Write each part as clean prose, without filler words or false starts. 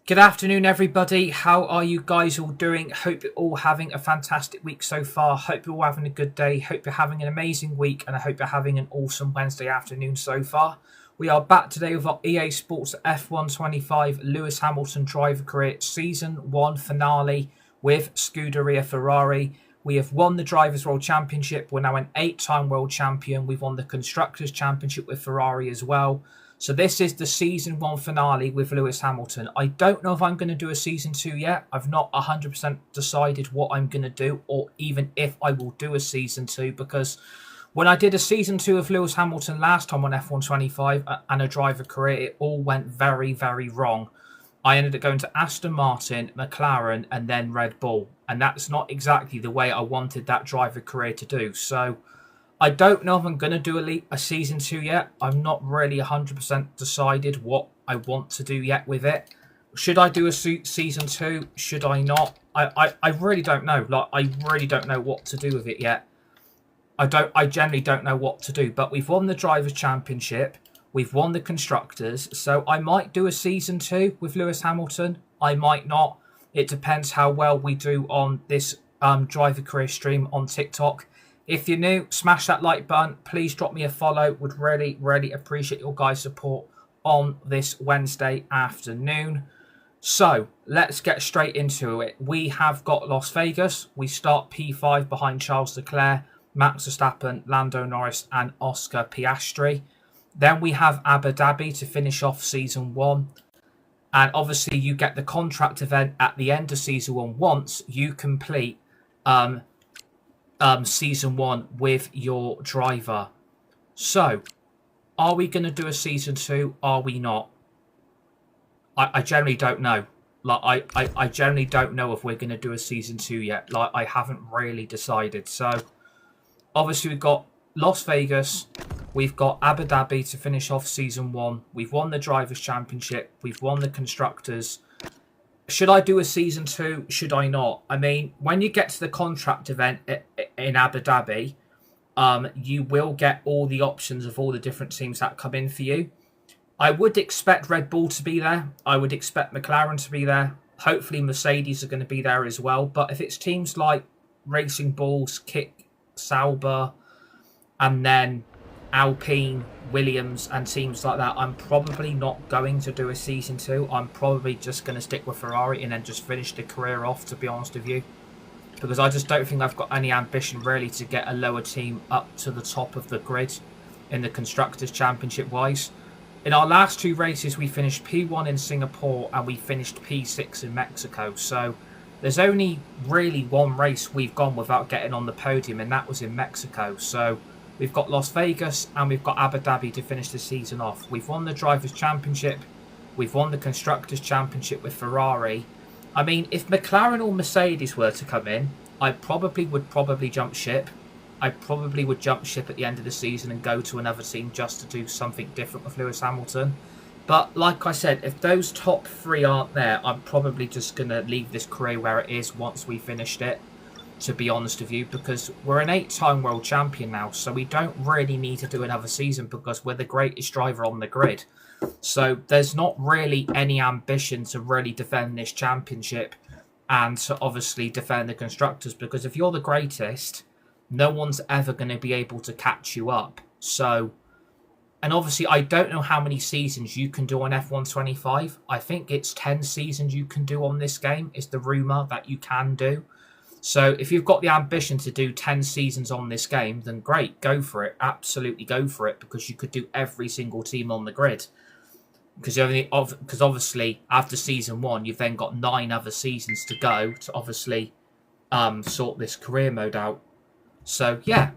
Good afternoon, everybody. How are you guys all doing? Hope you're all having a fantastic week so far. Hope you're all having a good day. Hope you're having an amazing week, and I hope you're having an awesome Wednesday afternoon so far. We are back today with our EA Sports F1 25 Lewis Hamilton Driver Career Season 1 finale with Scuderia Ferrari. We have won the Drivers' World Championship. We're now an 8-time world champion. We've won the Constructors' Championship with Ferrari as well. So this is the Season 1 finale with Lewis Hamilton. I don't know if I'm going to do a Season 2 yet. I've not 100% decided what I'm going to do, or even if I will do a Season 2, because when I did a Season 2 of Lewis Hamilton last time on F1 25 and a driver career, it all went very, very wrong. I ended up going to Aston Martin, McLaren, and then Red Bull. And that's not exactly the way I wanted that driver career to do. So I don't know if I'm going to do a Season 2 yet. I'm not really 100% decided what I want to do yet with it. Should I do a Season 2? Should I not? I really don't know. I really don't know what to do with it yet. I generally don't know what to do. But we've won the Drivers' Championship. We've won the Constructors. So I might do a Season 2 with Lewis Hamilton. I might not. It depends how well we do on this driver career stream on TikTok. If you're new, smash that like button. Please drop me a follow. Would really, really appreciate your guys' support on this Wednesday afternoon. So let's get straight into it. We have got Las Vegas. We start P5 behind Charles Leclerc, Max Verstappen, Lando Norris, and Oscar Piastri. Then we have Abu Dhabi to finish off Season 1. And obviously you get the contract event at the end of Season 1 once you complete Season 1 with your driver. So, are we going to do a Season 2? Are we not? I generally don't know. I generally don't know if we're going to do a Season 2 yet. I haven't really decided. So, obviously we've got Las Vegas. We've got Abu Dhabi to finish off Season 1. We've won the Drivers' Championship. We've won the Constructors. Should I do a Season 2? Should I not? I mean, when you get to the contract event in Abu Dhabi, you will get all the options of all the different teams that come in for you. I would expect Red Bull to be there. I would expect McLaren to be there. Hopefully Mercedes are going to be there as well. But if it's teams like Racing Bulls, Kick, Sauber, and then Alpine, Williams, and teams like that, I'm probably not going to do a Season 2. I'm probably just going to stick with Ferrari and then just finish the career off, to be honest with you. Because I just don't think I've got any ambition really to get a lower team up to the top of the grid in the Constructors' Championship wise. In our last two races, we finished P1 in Singapore and we finished P6 in Mexico. So there's only really one race we've gone without getting on the podium, and that was in Mexico. So we've got Las Vegas and we've got Abu Dhabi to finish the season off. We've won the Drivers' Championship. We've won the Constructors' Championship with Ferrari. I mean, if McLaren or Mercedes were to come in, I would jump ship. I probably would jump ship at the end of the season and go to another team just to do something different with Lewis Hamilton. But like I said, if those top three aren't there, I'm probably just going to leave this career where it is once we finished it, to be honest with you, because we're an 8-time world champion now, so we don't really need to do another season because we're the greatest driver on the grid. So there's not really any ambition to really defend this championship and to obviously defend the Constructors, because if you're the greatest, no one's ever going to be able to catch you up. So, and obviously I don't know how many seasons you can do on F1 25. I think it's 10 seasons you can do on this game, is the rumour that you can do. So if you've got the ambition to do 10 seasons on this game, then great, go for it. Absolutely go for it, because you could do every single team on the grid. Because obviously after Season 1, you've then got 9 other seasons to go to obviously sort this career mode out. So yeah,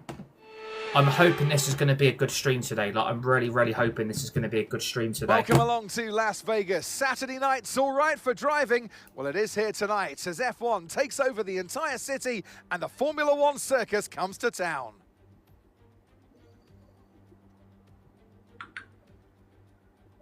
I'm hoping this is going to be a good stream today. I'm really, really hoping this is going to be a good stream today. Welcome along to Las Vegas. Saturday night's all right for driving. Well, it is here tonight as F1 takes over the entire city and the Formula One circus comes to town.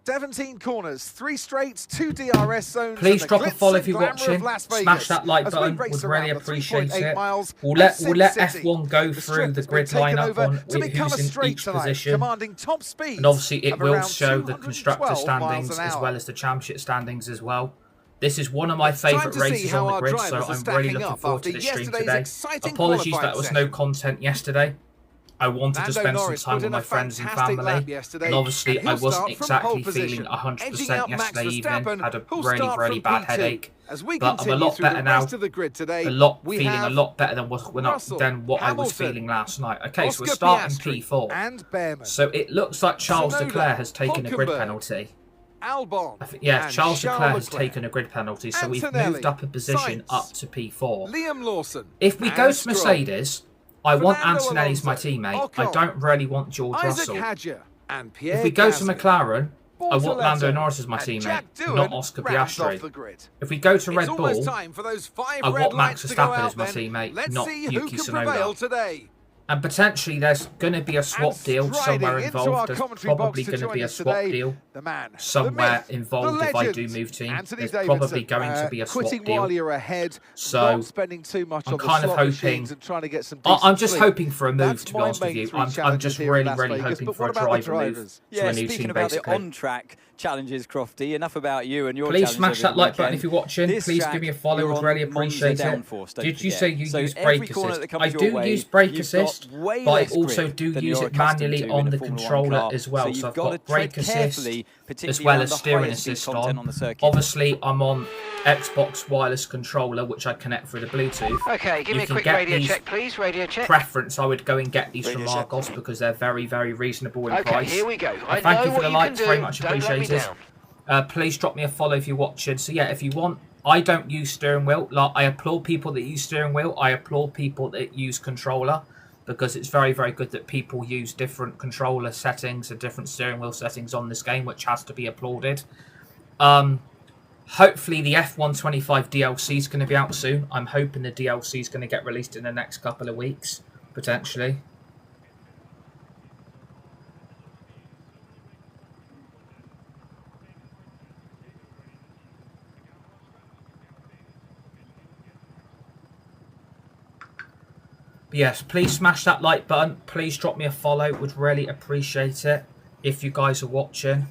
17 corners, 3 straights, 2 DRS zones. Please drop a follow if you're watching. Smash that like button. Would really appreciate it. We'll let F1 go through the grid lineup on who's in each position. Top speed and obviously it will show the constructor standings as well as the championship standings as well. This is one of my favourite to see races how on the our grid, so drivers are I'm really stacking looking up forward to after this stream yesterday's today. exciting Apologies qualifying that was session. no content yesterday. I wanted to Lando spend some Norris time put with in my a friends and fantastic lap family, yesterday, and obviously and he'll I wasn't start from pole exactly feeling position. 100% Edging out Max yesterday evening. Verstappen, Had a who'll really, start really from bad P2. headache. As we But I'm a continue lot through better the now. rest of the grid today, Feeling a lot better than what I was feeling last night. Okay, so we're starting P4. And Behrman. So it looks like Charles Tsunoda, Leclerc has taken a grid Hülkenberg, penalty. Albon, Yeah, and Charles Leclerc has Leclerc. taken a grid penalty, so we've Antonelli, moved up a position Sainz, up to P4. Liam Lawson. If we and go to Stroll. Mercedes, I want Fernando Antonelli as my Alonso, teammate. Ocon, I don't really want George Isaac Russell. Hadjar, and Pierre If we go to Gasly. McLaren, I want Bortoleto, Lando Norris as my and teammate, Jack Doohan not Oscar rounds off the Piastri. grid. If we go to Red It's almost Bull, time for those 5 I red want Max lights to go Verstappen out as my then. teammate, Let's not see who Yuki can prevail Tsunoda. today. And potentially there's going to be a swap And deal somewhere striding into our involved. There's commentary box probably to going to join be a us swap today, deal the man, somewhere the myth, involved the if I do legend, move team. Anthony There's Davidson. probably going to be a swap Quitting deal. while you're ahead, So, not spending too much I'm on the kind of slot hoping. machines and trying to get some decent I'm just sleep. hoping for a move, That's to be my honest with main you. three I'm just challenges here in really, Las really Vegas, hoping but for what a about the driver move drivers? to a new speaking team, about basically. the on-track challenges, Crofty, enough about you and your Please challenges smash over that the like button weekend. if you're watching. This Please track, give me a follow, you're would on really Monza appreciate it. downforce, don't Did you forget. say you So use every brake corner assist? that comes I your do way, use brake you've got assist, way but I less also grip do than use you're it accustomed manually to on in a the Formula 1 controller car. as well. So So you've I've got to got tread brake assist carefully, as particularly well around as the steering highest speed assist content on. the circuit. Obviously, I'm on Xbox wireless controller, which I connect through the Bluetooth. Okay, give me a quick radio check, please. Radio check. Preference, I would go and get these from Radio check. Argos because they're very, very reasonable in Okay, price. here we go. I Thank know you for what the you likes, can very do. much Don't let me appreciated. down. Please drop me a follow if you're watching. So yeah, if you want, I don't use steering wheel. Like, I applaud people that use steering wheel. I applaud people that use controller because it's very, very good that people use different controller settings and different steering wheel settings on this game, which has to be applauded. Hopefully the F125 DLC is going to be out soon. I'm hoping the DLC is going to get released in the next couple of weeks, potentially. But yes, please smash that like button. Please drop me a follow. Would really appreciate it if you guys are watching.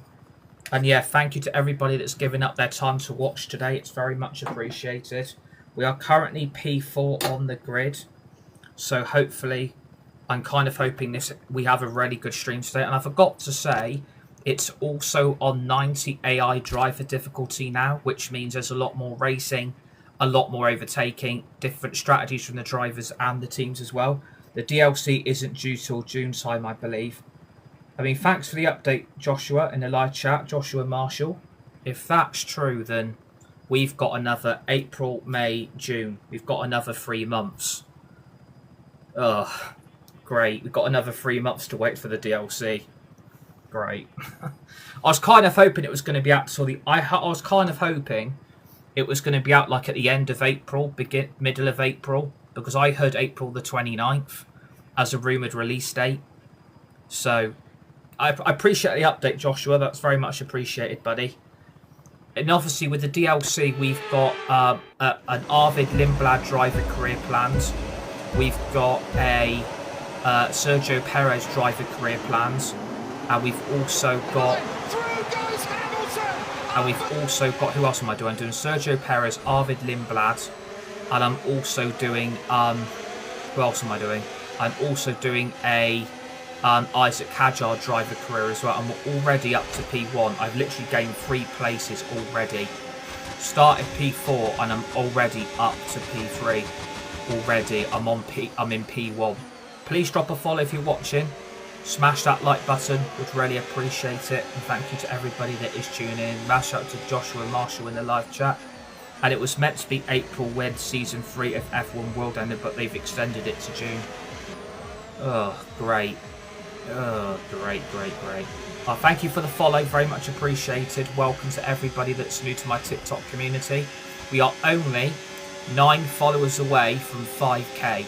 And yeah, thank you to everybody that's given up their time to watch today. It's very much appreciated. We are currently P4 on the grid. So hopefully, I'm kind of hoping we have a really good stream today. And I forgot to say, it's also on 90 AI driver difficulty now, which means there's a lot more racing, a lot more overtaking, different strategies from the drivers and the teams as well. The DLC isn't due till June time, I believe. I mean, thanks for the update, Joshua, in the live chat, Joshua Marshall. If that's true, then we've got another April, May, June. We've got another 3 months. Ugh, great. We've got another 3 months to wait for the DLC. Great. I was kind of hoping it was going to be out till I was kind of hoping it was going to be out like at the end of April, middle of April, because I heard April the 29th as a rumoured release date. So I appreciate the update, Joshua. That's very much appreciated, buddy. And obviously with the DLC, we've got an Arvid Lindblad driver career plans. We've got a Sergio Perez driver career plans. And we've also got... who else am I doing? I'm doing Sergio Perez, Arvid Lindblad. And I'm also doing... who else am I doing? I'm also doing a... Isaac Hadjar driver career as well, and we're already up to P1. I've literally gained 3 places already. Started P4 and I'm already up to P3 already. I'm in P1. Please drop a follow if you're watching. Smash that like button, would really appreciate it. And thank you to everybody that is tuning in. Mash out to Joshua Marshall in the live chat. And it was meant to be April when Season 3 of F1 World ended, but they've extended it to June. Oh, great. Oh, great. Thank you for the follow, very much appreciated. Welcome to everybody that's new to my TikTok community. We are only 9 followers away from 5k.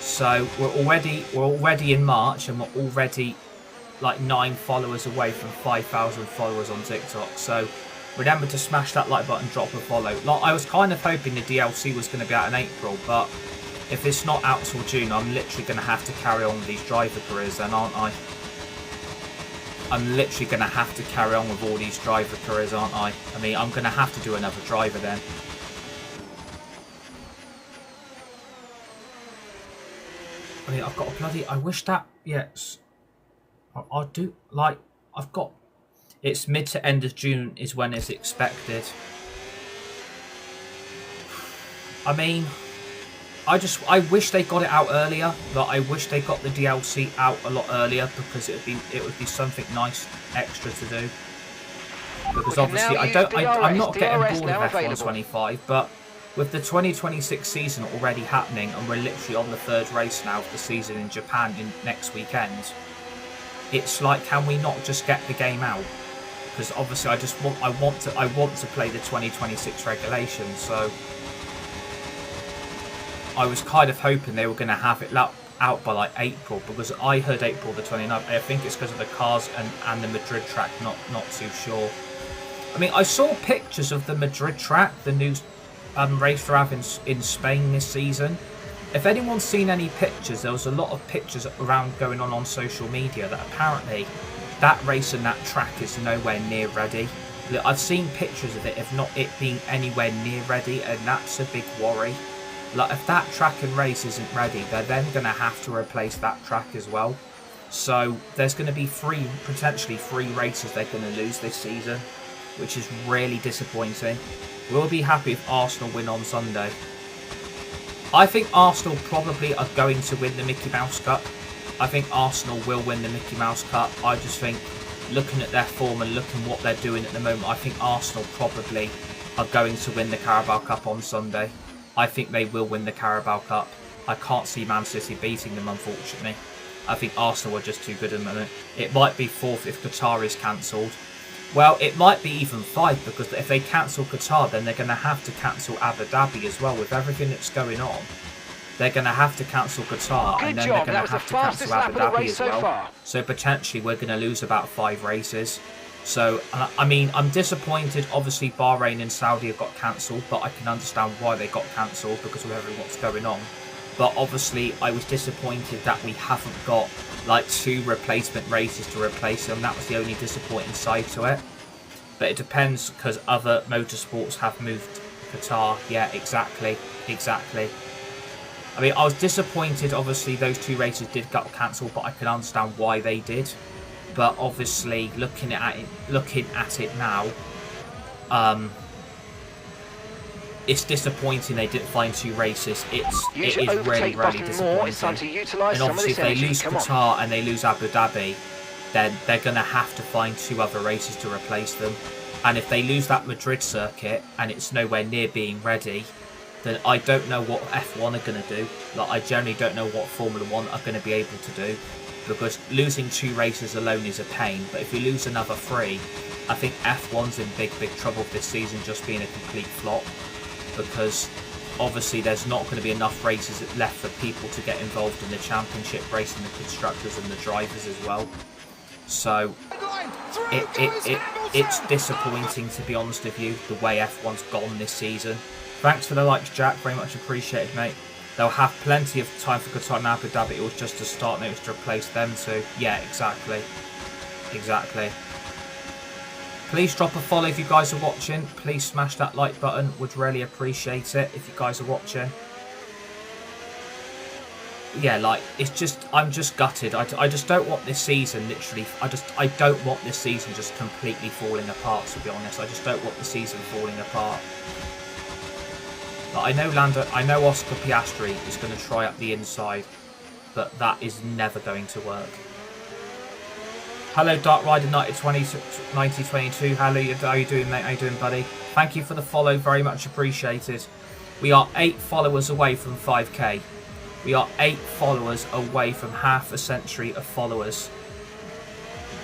So we're already in March and we're already like 9 followers away from 5,000 followers on TikTok. So remember to smash that like button, drop a follow. Like, I was kind of hoping the DLC was going to be out in April, but if it's not out till June, I'm literally going to have to carry on with these driver careers then, aren't I? I'm literally going to have to carry on with all these driver careers, aren't I? I mean, I'm going to have to do another driver then. I mean, I've got a bloody... I wish that... Yes. I do... Like, I've got... It's mid to end of June is when it's expected. I mean... I wish they got it out earlier. Like, I wish they got the DLC out a lot earlier because it would be something nice extra to do. Because obviously I'm not getting bored of F1 25, but with the 2026 season already happening and we're literally on the third race now of the season in Japan next weekend, it's like, can we not just get the game out? Because obviously I want to play the 2026 regulations, so I was kind of hoping they were going to have it out by like April, because I heard April the 29th. I think it's because of the cars and the Madrid track, not too sure. I mean, I saw pictures of the Madrid track, the new race to have in Spain this season. If anyone's seen any pictures, there was a lot of pictures around going on social media that apparently that race and that track is nowhere near ready. I've seen pictures of it, if not it being anywhere near ready, and that's a big worry. Like, if that track and race isn't ready, they're then going to have to replace that track as well. So there's going to be potentially three races they're going to lose this season, which is really disappointing. We'll be happy if Arsenal win on Sunday. I think Arsenal probably are going to win the Mickey Mouse Cup. I think Arsenal will win the Mickey Mouse Cup. I just think, looking at their form and looking what they're doing at the moment, I think Arsenal probably are going to win the Carabao Cup on Sunday. I think they will win the Carabao Cup. I can't see Man City beating them, unfortunately. I think Arsenal are just too good at the moment. It might be fourth if Qatar is cancelled. Well, it might be even 5, because if they cancel Qatar, then they're going to have to cancel Abu Dhabi as well. With everything that's going on, they're going to have to cancel Qatar, and then they're going to have to cancel Abu Dhabi as well. So potentially we're going to lose about 5 races. So, I mean, I'm disappointed. Obviously, Bahrain and Saudi have got cancelled, but I can understand why they got cancelled because of everything what's going on. But obviously, I was disappointed that we haven't got like 2 replacement races to replace them. That was the only disappointing side to it. But it depends, because other motorsports have moved to Qatar. Yeah, exactly. I mean, I was disappointed. Obviously, those 2 races did get cancelled, but I can understand why they did. But obviously, looking at it now, it's disappointing they didn't find 2 races. It is really disappointing. And obviously, if they lose Qatar and they lose Abu Dhabi, then they're going to have to find 2 other races to replace them. And if they lose that Madrid circuit and it's nowhere near being ready, then I don't know what F1 are going to do. Like, I generally don't know what Formula 1 are going to be able to do. Because losing 2 races alone is a pain, but if you lose another 3, I think F1's in big trouble this season just being a complete flop. Because obviously there's not going to be enough races left for people to get involved in the championship race and the constructors and the drivers as well. So it's disappointing, to be honest with you, the way F1's gone this season. Thanks for the likes, Jack, very much appreciated, mate. They'll have plenty of time for Qatar and Abu Dhabi. It was just a start notice to replace them too. Yeah, exactly. Please drop a follow if you guys are watching. Please smash that like button. Would really appreciate it if you guys are watching. Yeah, like, it's just, I'm just gutted. I just don't want this season, literally, I don't want this season just completely falling apart, to be honest. I just don't want the season falling apart. But I know Oscar Piastri is going to try up the inside, but that is never going to work. Hello, Dark Rider 9022. Hello, how you doing, mate? How you doing, buddy? Thank you for the follow, very much appreciated. We are 8 followers away from 5k. We are 8 followers away from half a century of followers.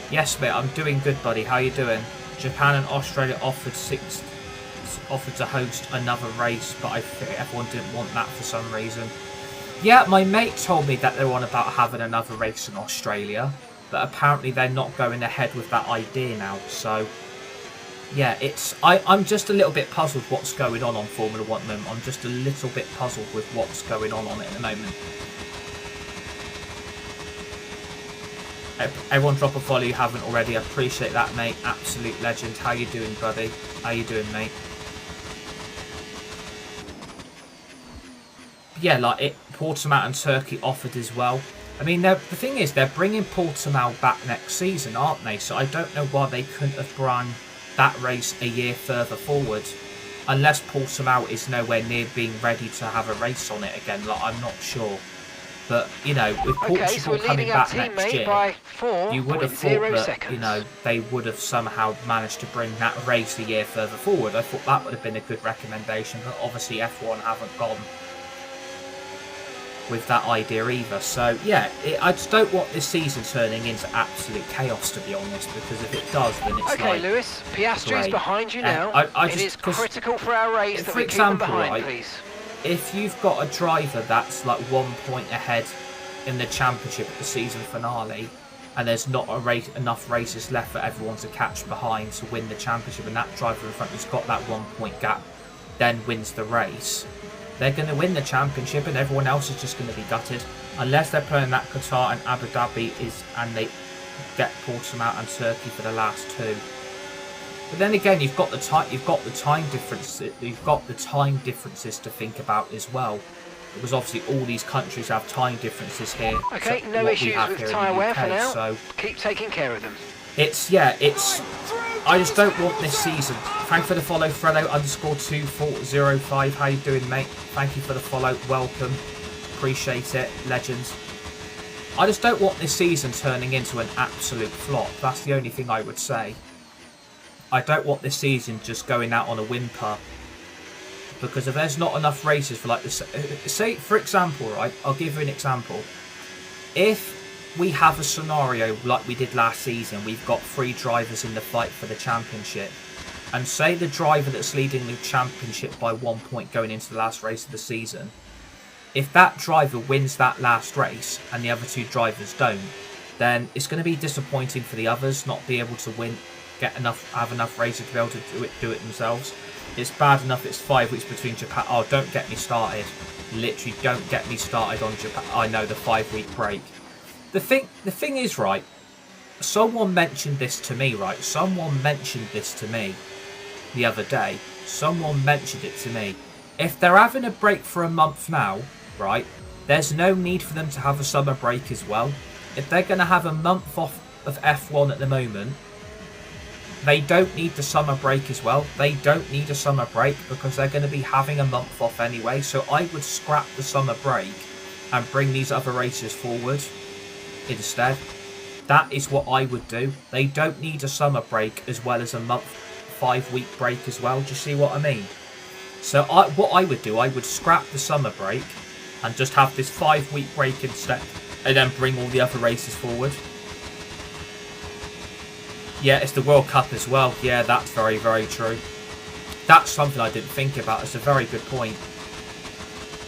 Yes, mate, I'm doing good, buddy. How you doing? Japan and Australia offered to host another race, but I think everyone didn't want that for some reason. Yeah, my mate told me that they were on about having another race in Australia, but apparently they're not going ahead with that idea now. So yeah, I'm just a little bit puzzled what's going on Formula 1 at the moment. I'm just a little bit puzzled with what's going on it at the moment. Everyone drop a follow you haven't already. I appreciate that, mate. Absolute legend. How you doing, buddy? How you doing, mate? Yeah, like Portimao and Turkey offered as well. I mean, the thing is, they're bringing Portimao back next season, aren't they? So I don't know why they couldn't have run that race a year further forward. Unless Portimao is nowhere near being ready to have a race on it again. Like, I'm not sure. But, you know, with Portugal coming back next year, you would have thought that, you know, they would have somehow managed to bring that race a year further forward. I thought that would have been a good recommendation, but obviously F1 haven't gone with that idea either. So, yeah, I just don't want this season turning into absolute chaos, to be honest, because if it does, then it's okay, like... Lewis, Piastri's behind you now. It is critical for our race that we keep them behind, please. If you've got a driver that's like 1 point ahead in the championship at the season finale, and there's not enough races left for everyone to catch behind to win the championship, and that driver in front who's got that 1 point gap then wins the race, they're going to win the championship, and everyone else is just going to be gutted. Unless they're playing that Qatar and Abu Dhabi and they get Portimao and Turkey for the last two. But then again, you've got the time differences to think about as well, because obviously all these countries have time differences here. Okay, so no issues with tyre wear for now. So keep taking care of them. I just don't want this season. Thank you for the follow, Fredo_2405. How you doing, mate? Thank you for the follow. Welcome. Appreciate it, legends. I just don't want this season turning into an absolute flop. That's the only thing I would say. I don't want this season just going out on a whimper, because if there's not enough races for like this, say for example, right? I'll give you an example. If we have a scenario like we did last season, we've got 3 drivers in the fight for the championship, and say the driver that's leading the championship by 1 point going into the last race of the season, if that driver wins that last race and the other 2 drivers don't, then it's going to be disappointing for the others not be able to win. Have enough races to be able to do it themselves. It's bad enough it's 5 weeks between Japan. Oh, don't get me started. Literally, don't get me started on Japan. I know, the 5-week break. The thing is, right, someone mentioned this to me, right? Someone mentioned this to me the other day. Someone mentioned it to me. If they're having a break for a month now, right, there's no need for them to have a summer break as well. If they're going to have a month off of F1 at the moment, they don't need the summer break as well. They don't need a summer break because they're going to be having a month off anyway. So I would scrap the summer break and bring these other races forward instead. That is what I would do. They don't need a summer break as well as a 5-week break as well. Do you see what I mean? So what I would do, I would scrap the summer break and just have this 5-week break instead, and then bring all the other races forward. Yeah, it's the World Cup as well. Yeah, that's very, very true. That's something I didn't think about. It's a very good point.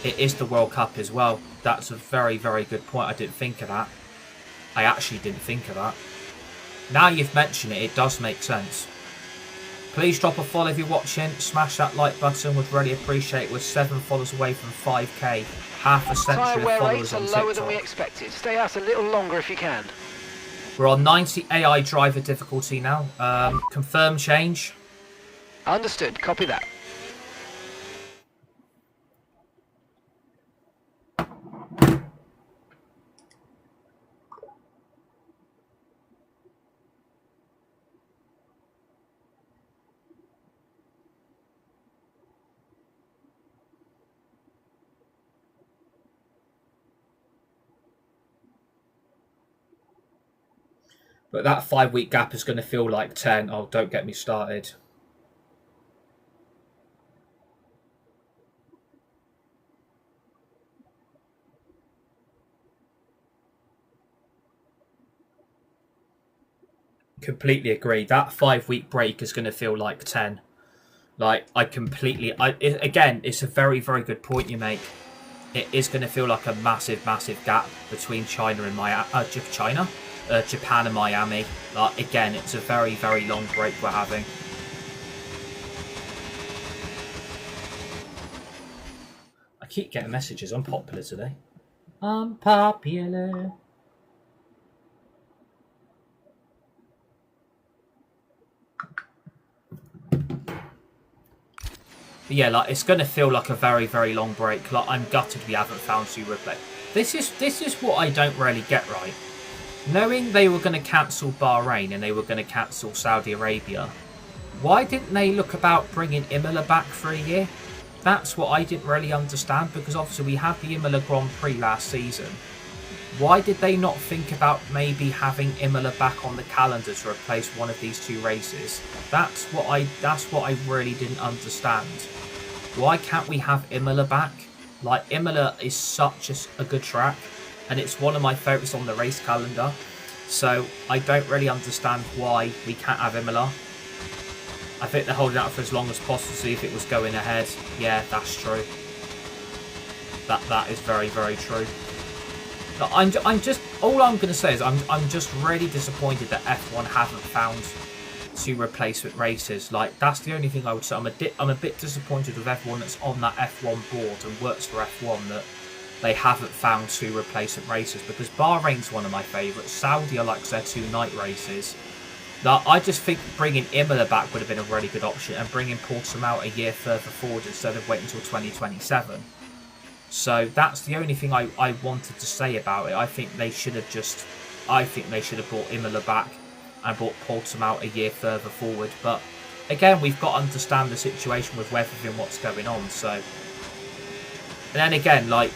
It is the World Cup as well. That's a very, very good point. I didn't think of that. I actually didn't think of that. Now you've mentioned it, it does make sense. Please drop a follow if you're watching. Smash that like button. Would really appreciate it. We're 7 followers away from 5k. Half a century of followers on TikTok. Lower than we expected. Stay out a little longer if you can. We're on 90 AI driver difficulty now. Confirm change. Understood. Copy that. But that 5-week gap is going to feel like 10. Oh, don't get me started. Completely agree. That 5-week break is going to feel like 10. Like, again, it's a very, very good point you make. It is going to feel like a massive, massive gap between China and Japan and Miami. Like, again, it's a very, very long break we're having. I keep getting messages. I'm popular today. Unpopular. But yeah, like it's going to feel like a very, very long break. Like I'm gutted we haven't found to replay. This is what I don't really get right. Knowing they were going to cancel Bahrain and they were going to cancel Saudi Arabia, why didn't they look about bringing Imola back for a year? That's what I didn't really understand, because obviously we had the Imola Grand Prix last season. Why did they not think about maybe having Imola back on the calendar to replace one of these two races? That's what I really didn't understand. Why can't we have Imola back? Like, Imola is such a good track, and it's one of my favourites on the race calendar. So I don't really understand why we can't have Imola. I think they're holding out for as long as possible to see if it was going ahead. Yeah, that's true. That is very, very true. But I'm just, all I'm going to say is I'm just really disappointed that F1 haven't found two replacement races. Like, that's the only thing I would say. I'm a bit disappointed with everyone that's on that F1 board and works for F1 that they haven't found two replacement races, because Bahrain's one of my favourites. Saudi, I like their two night races. Now, I just think bringing Imola back would have been a really good option, and bringing Portimao a year further forward instead of waiting until 2027. So that's the only thing I wanted to say about it. I think they should have brought Imola back and brought Portimao a year further forward. But again, we've got to understand the situation with weather and what's going on. So, and then again, like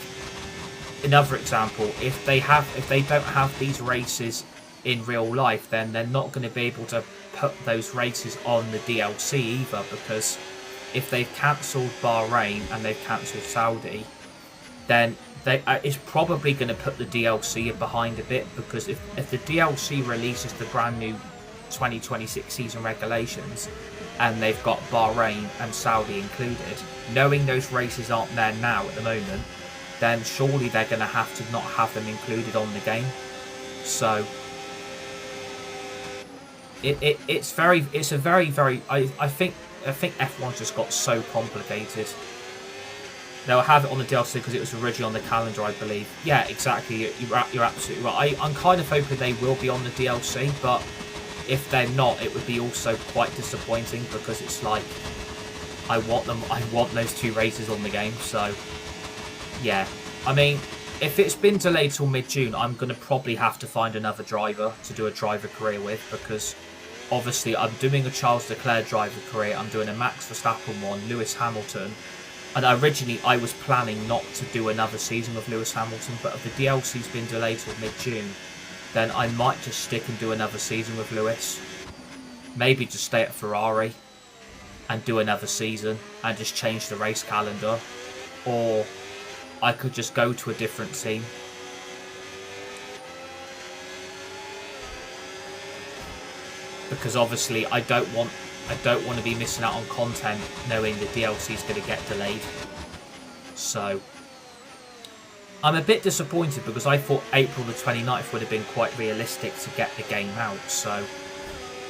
another example, if they don't have these races in real life, then they're not going to be able to put those races on the DLC either, because if they've cancelled Bahrain and they've cancelled Saudi, then it's probably going to put the DLC behind a bit, because if the DLC releases the brand new 2026 season regulations and they've got Bahrain and Saudi included, knowing those races aren't there now at the moment, then surely they're going to have to not have them included on the game. So it's a very I think F1's just got so complicated. They'll have it on the DLC because it was originally on the calendar, I believe. Yeah, exactly. You're absolutely right. I'm kind of hoping they will be on the DLC, but if they're not, it would be also quite disappointing, because it's like I want those two races on the game. So yeah, I mean, if it's been delayed till mid-June, I'm going to probably have to find another driver to do a driver career with, because obviously I'm doing a Charles Leclerc driver career, I'm doing a Max Verstappen one, Lewis Hamilton, and originally I was planning not to do another season with Lewis Hamilton, but if the DLC's been delayed till mid-June, then I might just stick and do another season with Lewis. Maybe just stay at Ferrari and do another season and just change the race calendar, or I could just go to a different team. Because obviously I don't want to be missing out on content knowing the DLC is going to get delayed. So I'm a bit disappointed, because I thought April the 29th would have been quite realistic to get the game out. So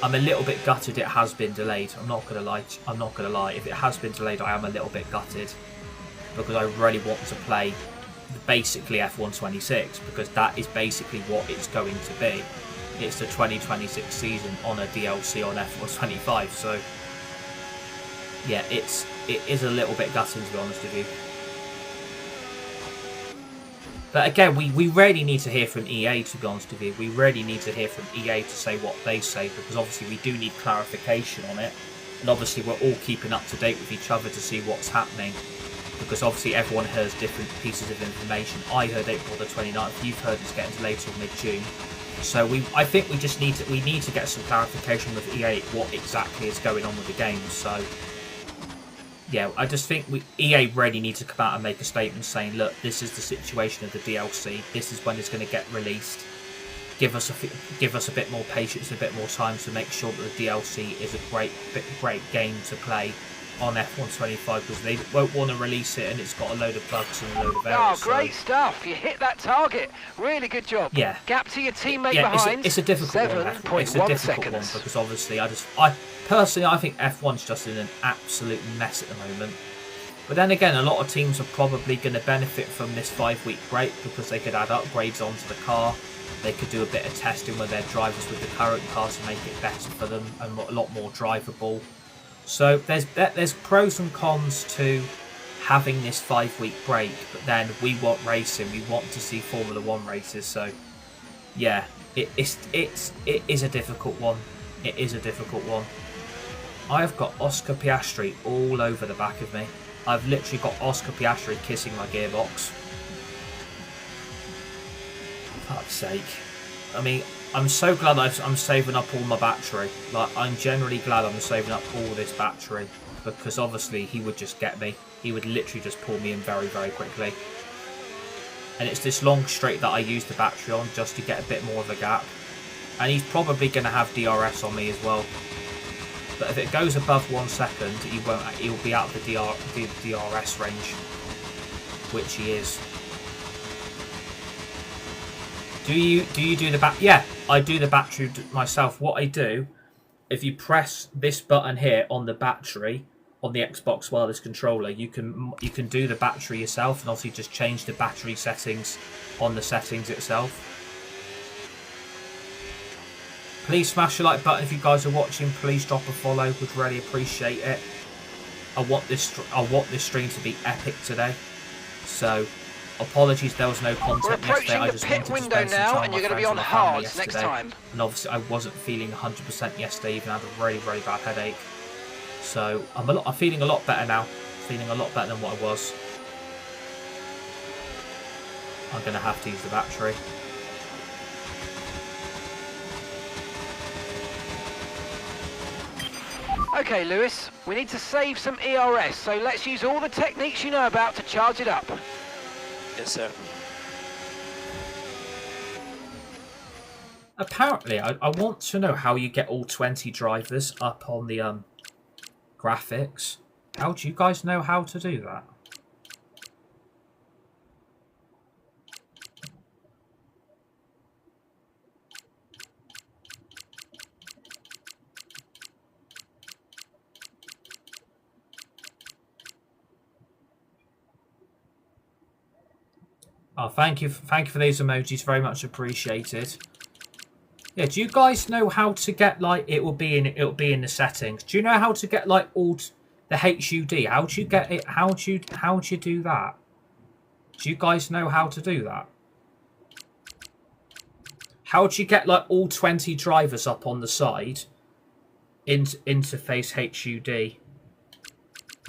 I'm a little bit gutted it has been delayed. I'm not gonna lie. If it has been delayed, I am a little bit gutted, because I really want to play basically F1 26, because that is basically what it's going to be. It's the 2026 season on a DLC on F1 25. So yeah, it is a little bit gutting, to be honest with you. But again, we really need to hear from EA, to be honest with you. We really need to hear from EA to say what they say, because obviously we do need clarification on it. And obviously we're all keeping up to date with each other to see what's happening, because obviously everyone hears different pieces of information. I heard April the 29th, you've heard it's getting delayed till mid-June. So I think we just need to get some clarification with EA what exactly is going on with the game. So yeah, I just think EA really need to come out and make a statement saying, look, this is the situation of the DLC. This is when it's going to get released. Give us a bit more patience, a bit more time to make sure that the DLC is a great game to play on F1 25, because they won't want to release it and it's got a load of bugs and a load of errors. Oh, great stuff! You hit that target. Really good job. Yeah. Gap to your teammate behind. It's a difficult one. It's a difficult one, because obviously I personally think F1's just in an absolute mess at the moment. But then again, a lot of teams are probably going to benefit from this 5-week break, because they could add upgrades onto the car. They could do a bit of testing with their drivers with the current cars to make it better for them and a lot more drivable. So there's pros and cons to having this 5-week break, but then we want racing. We want to see Formula One races. So yeah, it is a difficult one. It is a difficult one. I've got Oscar Piastri all over the back of me. I've literally got Oscar Piastri kissing my gearbox. For fuck's sake. I mean, I'm so glad I'm saving up all my battery. Like, I'm generally glad I'm saving up all this battery, because obviously he would just get me. He would literally just pull me in very, very quickly. And it's this long straight that I use the battery on just to get a bit more of a gap. And he's probably going to have DRS on me as well. But if it goes above 1 second, he'll be out of the DRS range, which he is. Do you do the back? Yeah, I do the battery myself. What I do, if you press this button here on the battery on the Xbox Wireless controller, you can do the battery yourself, and obviously just change the battery settings on the settings itself. Please smash the like button if you guys are watching. Please drop a follow. Would really appreciate it. I want this stream to be epic today. So apologies, there was no content yesterday. I just wanted to spend some time with my friends and my family yesterday. And obviously I wasn't feeling 100% yesterday. Even had a very, very bad headache. So I'm feeling a lot better now. Feeling a lot better than what I was. I'm gonna have to use the battery. Okay, Lewis, we need to save some ERS, so let's use all the techniques you know about to charge it up. Yes, sir. Apparently, I want to know how you get all 20 drivers up on the graphics. How do you guys know how to do that? Oh, thank you for these emojis. Very much appreciated. Yeah, do you guys know how to get, like, it will be in the settings? Do you know how to get, like, all the HUD? How do you get it? How do you do that? Do you guys know how to do that? How do you get, like, all 20 drivers up on the side? Interface HUD.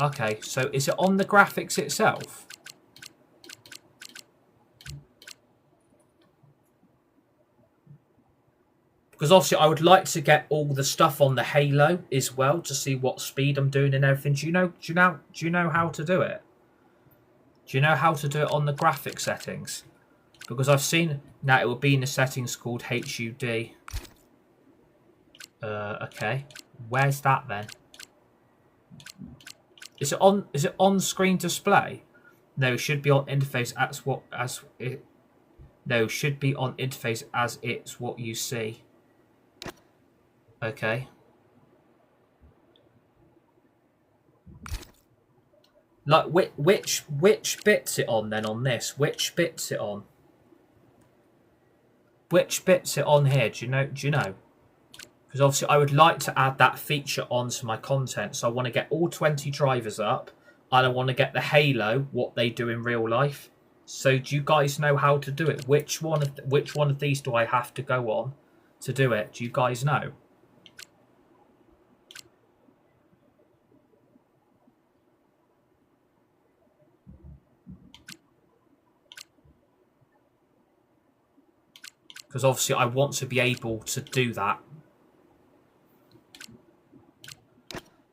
Okay, so is it on the graphics itself? Because obviously I would like to get all the stuff on the Halo as well to see what speed I'm doing and everything. Do you know how to do it? Do you know how to do it on the graphic settings? Because I've seen now it will be in the settings called HUD. Okay. Where's that then? Is it on screen display? No, it should be on interface No, should be on interface as it's what you see. Okay. Like which bit's it on then on this? Which bit's it on? Which bit's it on here? Do you know? Because obviously I would like to add that feature onto my content. So I want to get all 20 drivers up, and I want to get the Halo, what they do in real life. So do you guys know how to do it? Which one of these do I have to go on to do it? Do you guys know? Because obviously I want to be able to do that.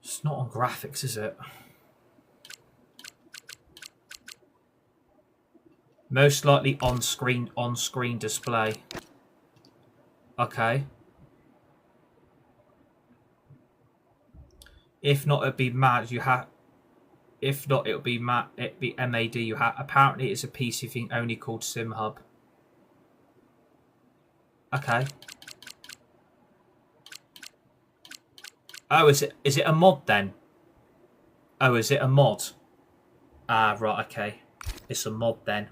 It's not on graphics, is it? Most likely on screen display. Okay. If not, it'd be mad. If not, it'll be mad. It'd be MAD. Apparently, it's a PC thing only called SimHub. Okay. Oh, is it a mod then? Oh, is it a mod? Ah, right. Okay, it's a mod then.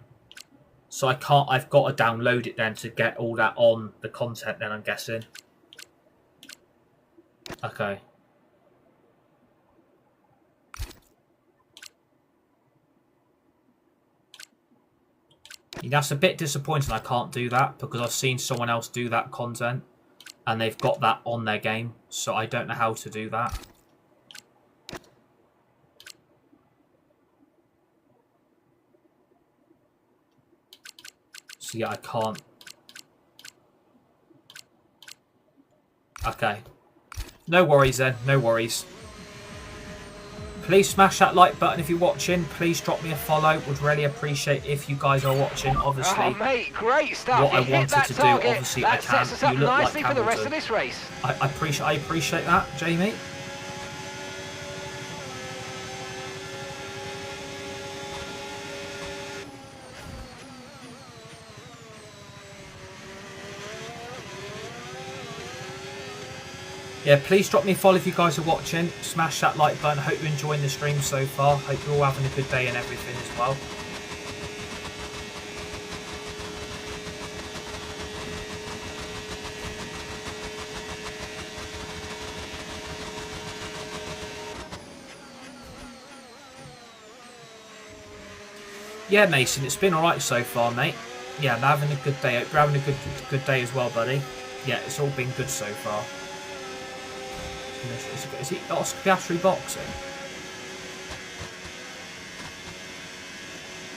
So I've got to download it then to get all that on the content then, I'm guessing. Okay. That's a bit disappointing I can't do that because I've seen someone else do that content and they've got that on their game, so I don't know how to do that. So yeah, I can't. Okay. No worries then, no worries. Please smash that like button if you're watching. Please drop me a follow. Would really appreciate if you guys are watching. Obviously, oh, mate, great stuff. What I wanted to do, obviously, I can. Sets us up You look nicely like for the rest of Hamilton. this race. I appreciate that, Jamie. Yeah, please drop me a follow if you guys are watching. Smash that like button. Hope you're enjoying the stream so far. Hope you're all having a good day and everything as well. Yeah, Mason, it's been alright so far, mate. Yeah, I'm having a good day. Hope you're having a good day as well, buddy. Yeah, it's all been good so far. Is he Oscar Piastri boxing?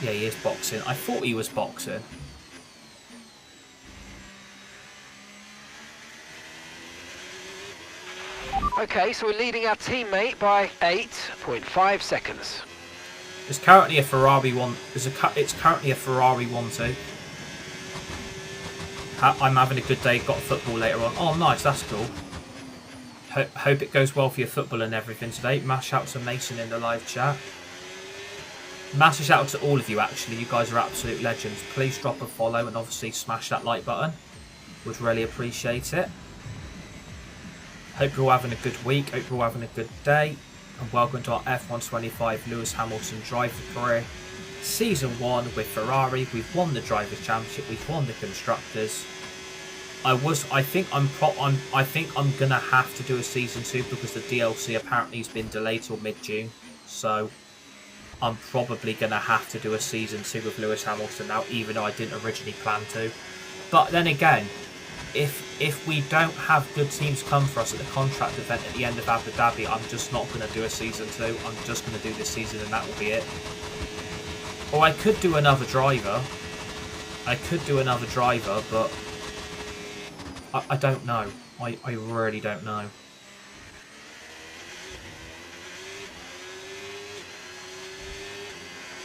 Yeah, he is boxing. I thought he was boxing. Okay, so we're leading our teammate by 8.5 seconds. It's currently a Ferrari one. It's currently a Ferrari 1-2. I'm having a good day. Got football later on. Oh, nice. That's cool. Hope it goes well for your football and everything today. Mass shout to Mason in the live chat. Massive shout out to all of you, actually. You guys are absolute legends. Please drop a follow and obviously smash that like button. Would really appreciate it. Hope you're all having a good week. Hope you're all having a good day. And welcome to our F125 Lewis Hamilton driver career. Season 1 with Ferrari. We've won the Drivers' Championship. We've won the Constructors. I think I'm gonna have to do a season 2 because the DLC apparently has been delayed till mid-June. So I'm probably gonna have to do a season 2 with Lewis Hamilton now, even though I didn't originally plan to. But then again, if we don't have good teams come for us at the contract event at the end of Abu Dhabi, I'm just not gonna do a season 2. I'm just gonna do this season and that will be it. Or I could do another driver. But I don't know. I really don't know.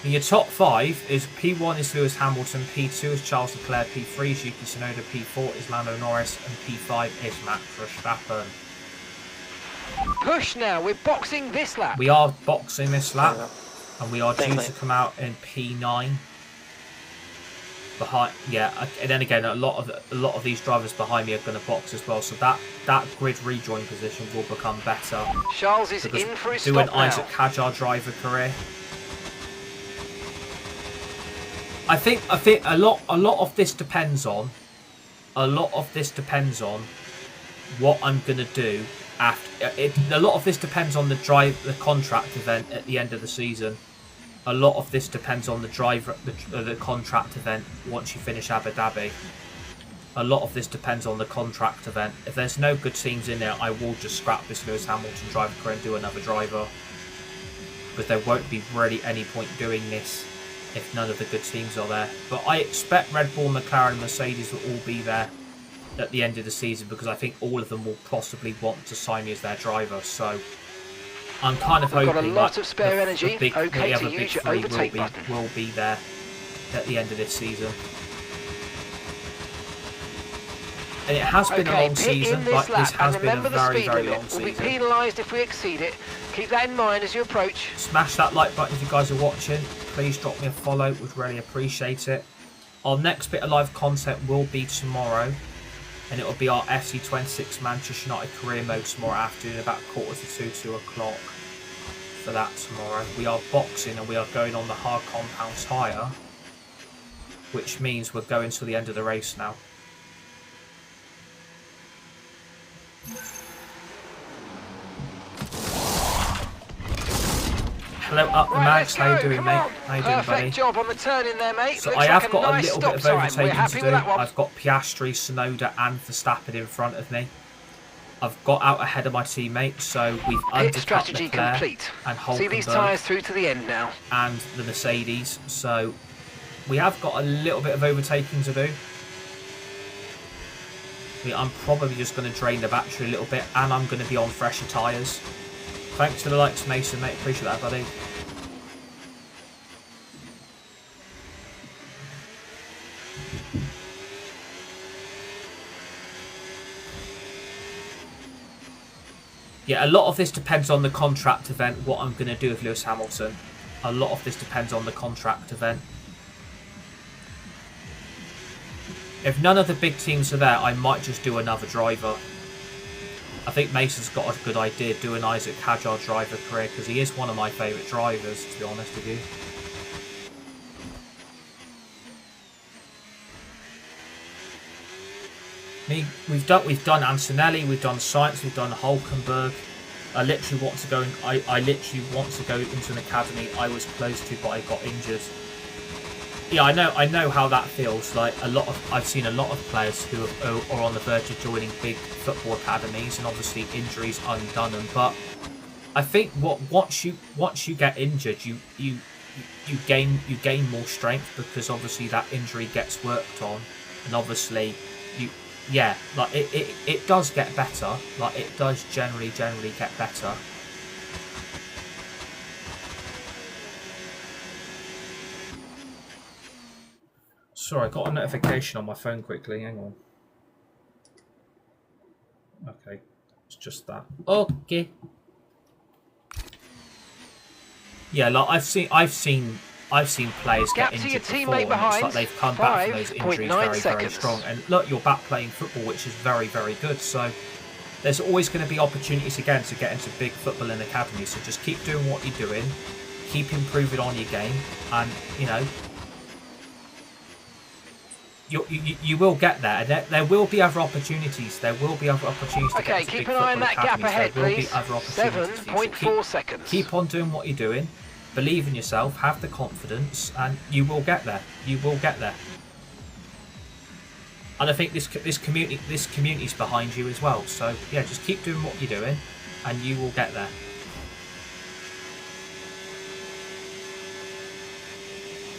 And your top 5 is P1 is Lewis Hamilton, P2 is Charles Leclerc, P3 is Yuki Tsunoda, P4 is Lando Norris, and P5 is Max Verstappen. Push now, we're boxing this lap. We are boxing this lap, and we are due to come out in P9. Behind, yeah, and then again, a lot of these drivers behind me are going to box as well, so that grid rejoin position will become better. Charles is in for his doing stop now. Isaac Kajar driver career. I think a lot of this depends on what I'm gonna do after it. A lot of this depends on the contract event at the end of the season. A lot of this depends on the contract event once you finish Abu Dhabi. A lot of this depends on the contract event. If there's no good teams in there, I will just scrap this Lewis Hamilton driver career and do another driver. Because there won't be really any point doing this if none of the good teams are there. But I expect Red Bull, McLaren and Mercedes will all be there at the end of the season because I think all of them will possibly want to sign me as their driver. So I'm kind of hoping got a lot of spare energy. The Okay, other to big use your three overtake button. will be there at the end of this season. And it has been a long season, but this has been a very, very long season. We'll be penalised if we exceed it. Keep that in mind as you approach. Smash that like button if you guys are watching. Please drop me a follow, would really appreciate it. Our next bit of live content will be tomorrow, and it will be our FC26 Manchester United career mode tomorrow afternoon, about 1:45 to 2 o'clock for that tomorrow. We are boxing and we are going on the hard compound tyre, which means we're going to the end of the race now. Hello, up the Mags. How you doing, mate? How you doing, buddy? Perfect job on the turn in there, mate. So Looks I have like got a nice little bit of stop time. We're overtaking to happy do. with that one. I've got Piastri, Tsunoda, and Verstappen in front of me. I've got out ahead of my teammate, so we've undercut strategy Leclerc complete. and See these Hulkenberg tyres through to the end now. and the Mercedes. So we have got a little bit of overtaking to do. I'm probably just going to drain the battery a little bit, and I'm going to be on fresher tyres. Thanks for the likes, Mason, mate. Appreciate that, buddy. Yeah, a lot of this depends on the contract event, what I'm going to do with Lewis Hamilton. A lot of this depends on the contract event. If none of the big teams are there, I might just do another driver. I think Mason's got a good idea, do an Isaac Hadjar driver career, because he is one of my favourite drivers, to be honest with you. We've done Antonelli, we've done Sainz, we've done Hulkenberg. I literally want to go into an academy I was close to, but I got injured. Yeah, I know how that feels. Like I've seen a lot of players who are on the verge of joining big football academies, and obviously injuries undone them. But I think once you get injured, you gain more strength, because obviously that injury gets worked on, and obviously like it does get better. Like it does generally get better. Sorry, I got a notification on my phone quickly. Hang on. Okay, it's just that. Okay. Yeah, like I've seen players get injured before, and it's like they've come back from those injuries very strong. And look, you're back playing football, which is very good. So there's always going to be opportunities again to get into big football and academies. So just keep doing what you're doing, keep improving on your game, and you will get there. And there will be other opportunities. There will be other opportunities. Okay, keep an eye on that gap ahead, please. 7.4 seconds. Keep on doing what you're doing. Believe in yourself. Have the confidence, and you will get there. You will get there. And I think this community's behind you as well. So yeah, just keep doing what you're doing, and you will get there.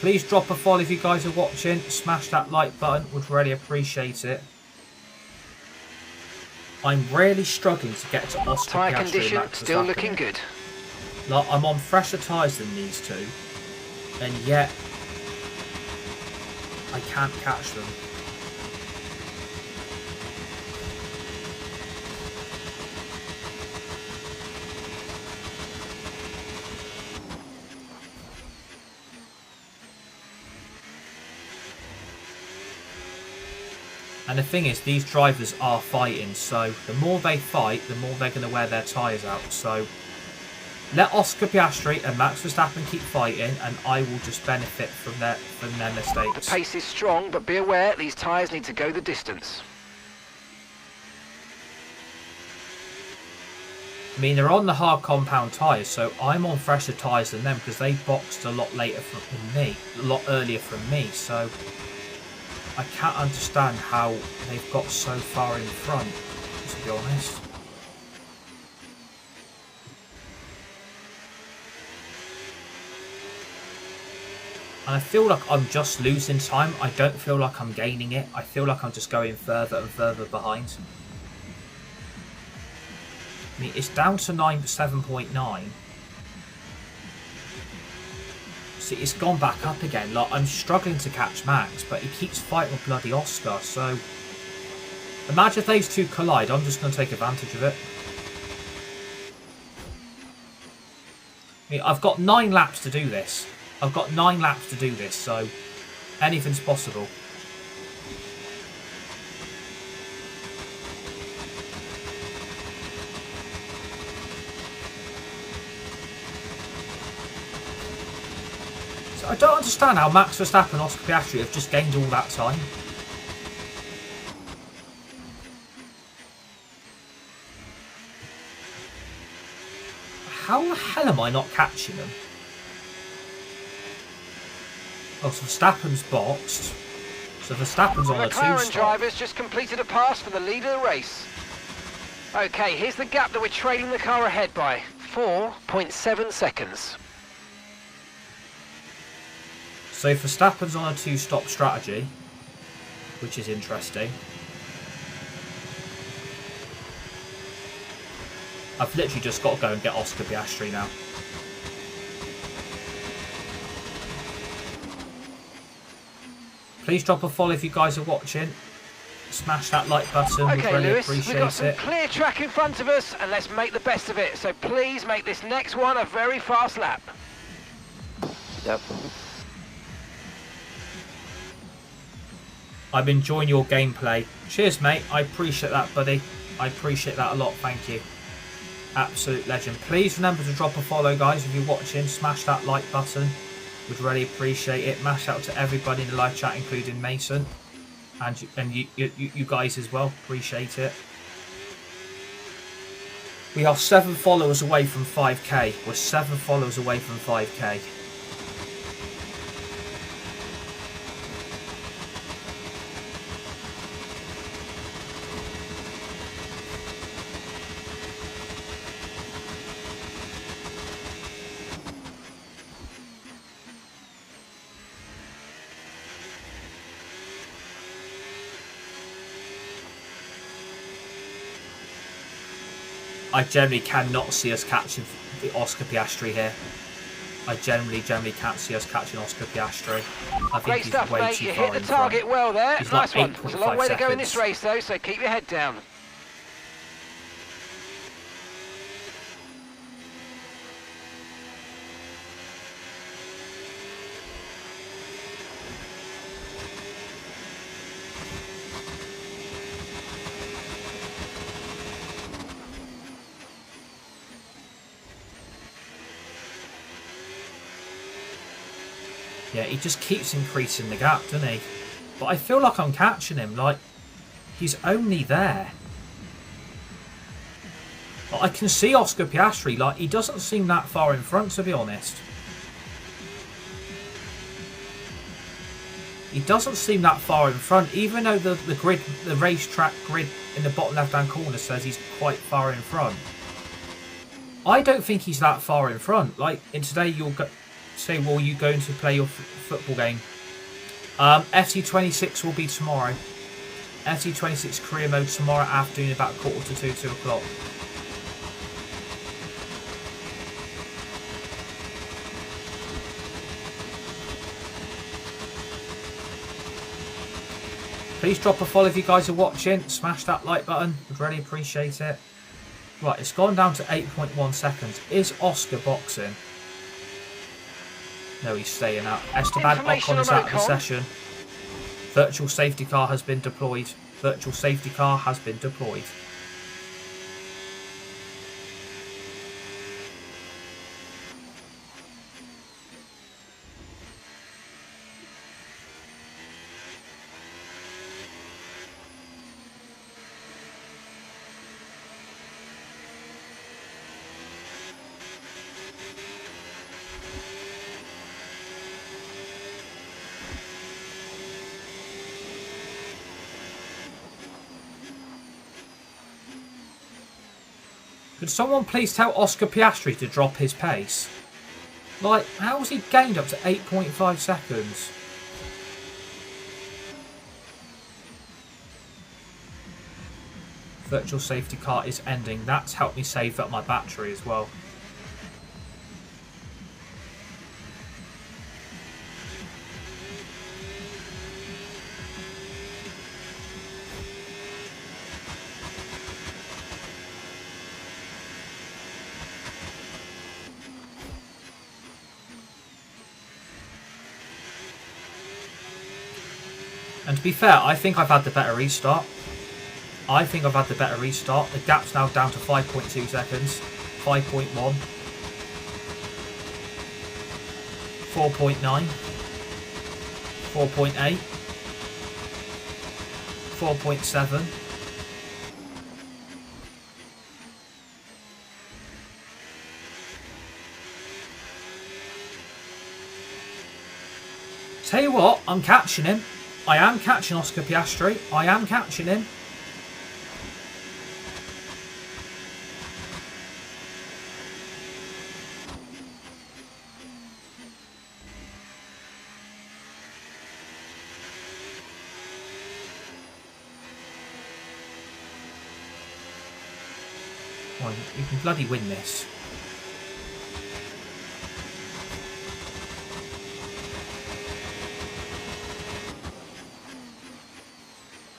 Please drop a follow if you guys are watching. Smash that like button. Would really appreciate it. I'm really struggling to get to Oscar Tyre Piastri condition still looking good. Like, I'm on fresher tyres than these two, and yet I can't catch them. And the thing is, these drivers are fighting, so the more they fight, the more they're going to wear their tyres out. So let Oscar Piastri and Max Verstappen keep fighting, and I will just benefit from their mistakes. The pace is strong, but be aware these tyres need to go the distance. I mean, they're on the hard compound tyres, so I'm on fresher tyres than them, because they boxed a lot later than me, a lot earlier from me. So I can't understand how they've got so far in front, to be honest. And I feel like I'm just losing time. I don't feel like I'm gaining it. I feel like I'm just going further and further behind. I mean, it's down to 7.9. See, it's gone back up again. Like, I'm struggling to catch Max, but he keeps fighting with bloody Oscar. So, imagine if these two collide. I'm just going to take advantage of it. I mean, I've got 9 laps to do this. So anything's possible. So I don't understand how Max Verstappen and Oscar Piastri have just gained all that time. How the hell am I not catching them? Oh, so Verstappen's boxed. So Verstappen's on a 2-stop. McLaren drivers just completed a pass for the lead of the race. Okay, here's the gap that we're trailing the car ahead by. 4.7 seconds. So Verstappen's on a 2-stop strategy, which is interesting. I've literally just got to go and get Oscar Piastri now. Please drop a follow if you guys are watching. Smash that like button. We'd really Lewis, appreciate we've got some it. clear track in front of us, and let's make the best of it. So please make this next one a very fast lap. Yep. I'm enjoying your gameplay. Cheers, mate. I appreciate that, buddy. I appreciate that a lot. Thank you. Absolute legend. Please remember to drop a follow, guys, if you're watching. Smash that like button. Would really appreciate it. Mash out to everybody in the live chat, including Mason. And you guys as well. Appreciate it. We are 7 followers away from 5k. We're 7 followers away from 5k. I generally cannot see us catching the Oscar Piastri here. I generally can't see us catching Oscar Piastri. I think Great he's stuff, way mate. too You far hit the in front. target well there. He's Nice like one. There's a long 8.5 way to go in this seconds. race, though, so keep your head down. Yeah, he just keeps increasing the gap, doesn't he? But I feel like I'm catching him. Like, he's only there. But I can see Oscar Piastri. Like, he doesn't seem that far in front, to be honest. He doesn't seem that far in front, even though the grid, the racetrack grid in the bottom left-hand corner says he's quite far in front. I don't think he's that far in front. Like, and today you'll say, well, you going to play your football game? FC26 will be tomorrow. FC26 career mode tomorrow afternoon, about 1:45 to 2 o'clock. Please drop a follow if you guys are watching. Smash that like button. Would really appreciate it. Right, it's gone down to 8.1 seconds. Is Oscar boxing? No, he's staying out. Esteban Ocon is out of the session. Virtual safety car has been deployed. Virtual safety car has been deployed. Could someone please tell Oscar Piastri to drop his pace? Like, how has he gained up to 8.5 seconds? Virtual safety car is ending. That's helped me save up my battery as well. And to be fair, I think I've had the better restart. The gap's now down to 5.2 seconds. 5.1. 4.9. 4.8. 4.7. Tell you what, I'm catching him. I am catching Oscar Piastri. I am catching him. Well, you can bloody win this.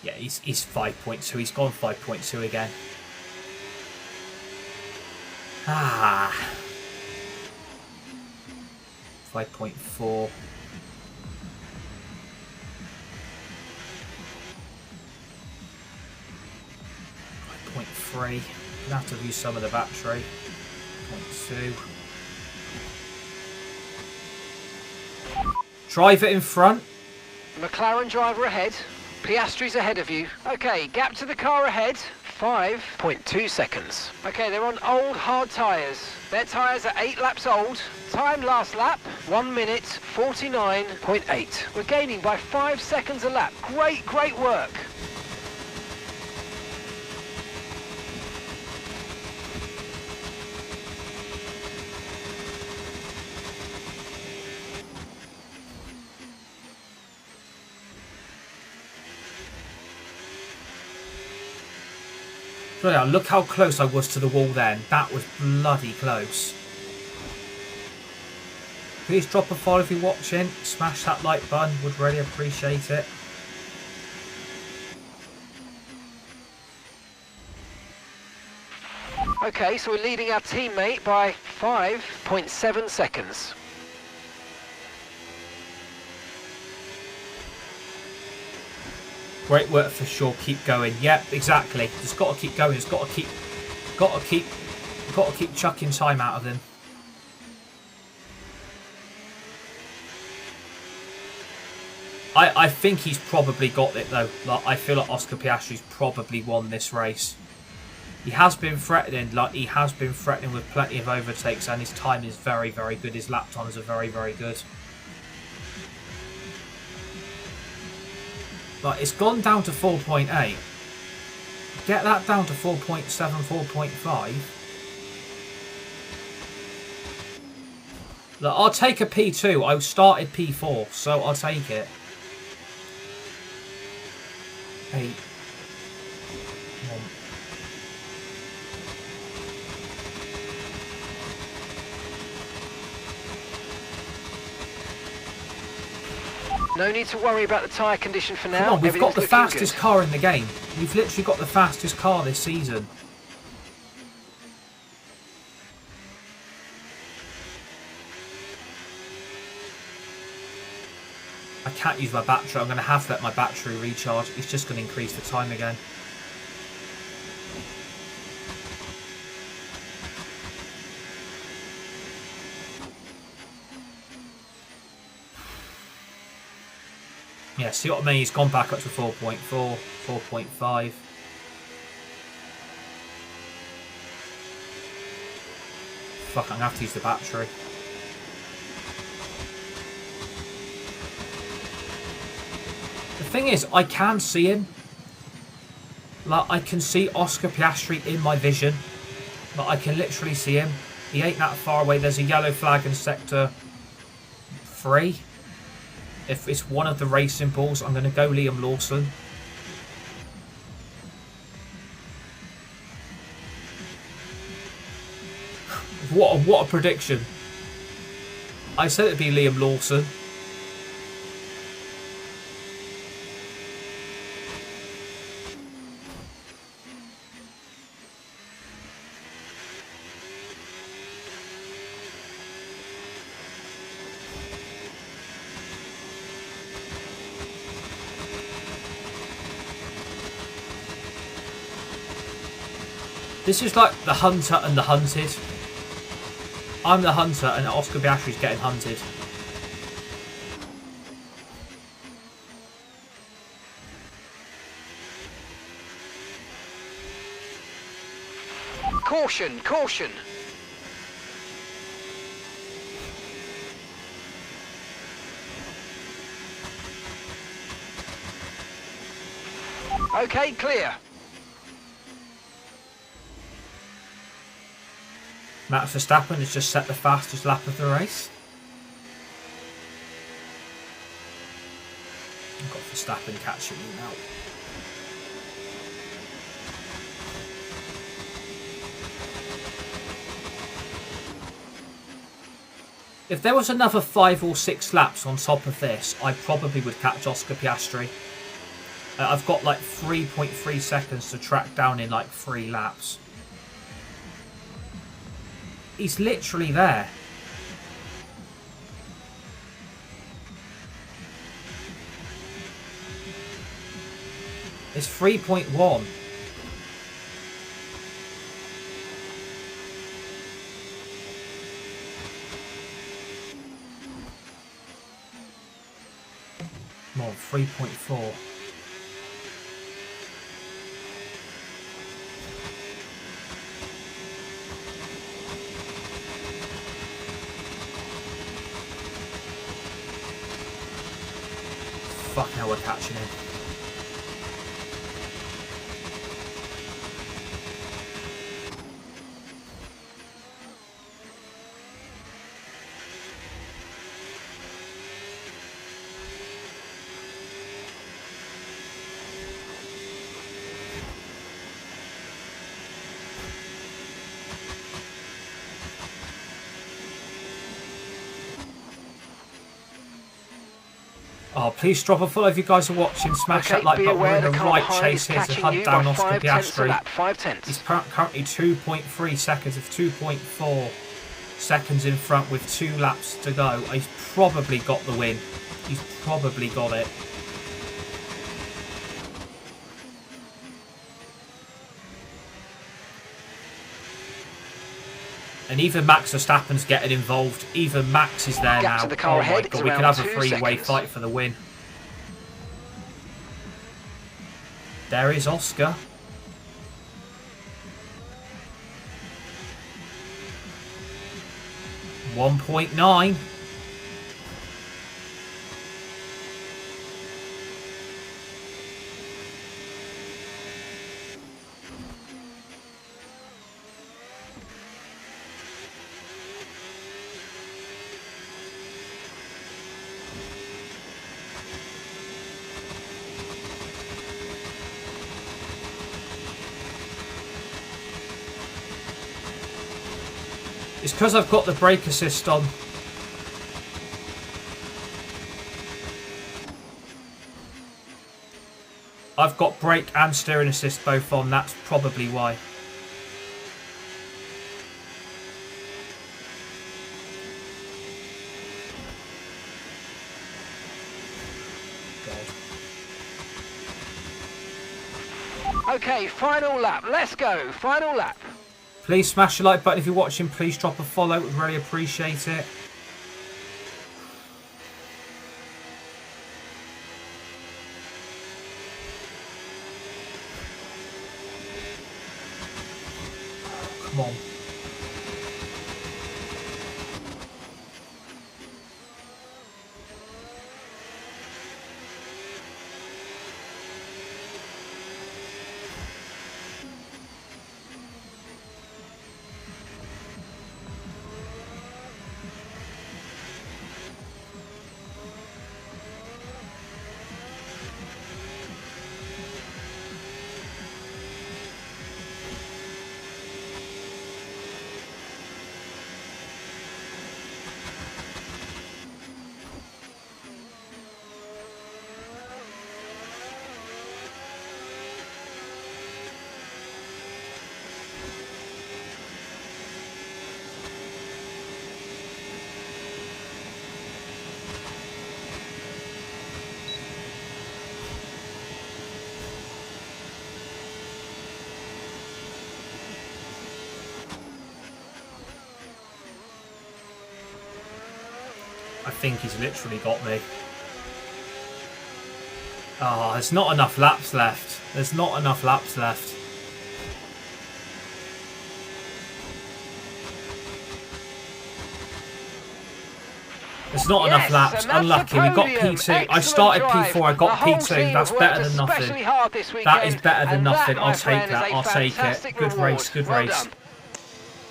Yeah, he's 5.2. He's gone 5.2 again. Ah. 5.4. .3. Gonna have to use some of the battery. 0.2. Drive it in front. McLaren driver ahead. Piastri's ahead of you. Okay, gap to the car ahead. 5.2 seconds. Okay, they're on old hard tyres. Their tyres are 8 laps old. Time last lap, 1 minute 49.8. We're gaining by 5 seconds a lap. Great, great work. So yeah, look how close I was to the wall then. That was bloody close. Please drop a follow if you're watching. Smash that like button. Would really appreciate it. Okay, so we're leading our teammate by 5.7 seconds. Great work for sure. Keep going. Yep, exactly. Just got to keep going. Just got to keep chucking time out of him. I think he's probably got it though. Like, I feel like Oscar Piastri's probably won this race. He has been threatening. Like, he has been threatening with plenty of overtakes, and his time is very, very good. His lap times are very, very good. Like, it's gone down to 4.8. Get that down to 4.7, 4.5. Look, I'll take a P2. I started P4, so I'll take it. 8. 1. No need to worry about the tyre condition for now. Come on, we've got the Everything's fastest looking car in the game. We've literally got the fastest car this season. I can't use my battery. I'm going to have to let my battery recharge. It's just going to increase the time again. Yeah, see what I mean? He's gone back up to 4.4, 4.5. Fuck, I'm going to have to use the battery. The thing is, I can see him. Like, I can see Oscar Piastri in my vision. Like, I can literally see him. He ain't that far away. There's a yellow flag in sector 3. If it's one of the racing balls, I'm going to go Liam Lawson. What a prediction. I said it'd be Liam Lawson. This is like the hunter and the hunted. I'm the hunter and Oscar Piastri's getting hunted. Caution, caution. Okay, clear. Max Verstappen has just set the fastest lap of the race. I've got Verstappen catching me now. If there was another 5 or 6 laps on top of this, I probably would catch Oscar Piastri. I've got like 3.3 seconds to track down in like 3 laps. He's literally there. It's 3.1. Come on, 3.4. Fuck, now we're catching him. Oh, please drop a follow if you guys are watching. Smash that like button. We're in the right chase here to hunt down Oscar Piastri. 5/10. He's currently 2.3 seconds of 2.4 seconds in front with 2 laps to go. He's probably got the win. He's probably got it. And even Max Verstappen's getting involved. Even Max is there now. To the car Oh ahead my god, is we could around have a 2 three-way seconds. fight for the win. There is Oscar. .9. It's because I've got the brake assist on. I've got brake and steering assist both on, that's probably why. Okay, final lap. Let's go. Final lap. Please smash the like button if you're watching. Please drop a follow. We'd really appreciate it. Come on. I think he's literally got me. Oh, there's not enough laps left. There's not enough laps left. There's not enough Yes, laps. and that's Unlucky. the We got podium. P2. I Excellent started drive. P4. I got The whole P2. team That's have better worked than especially nothing. hard this That is weekend, better than and nothing. that, my I'll take friend, is that. a I'll take it. fantastic Good reward. race. Good Well race. done.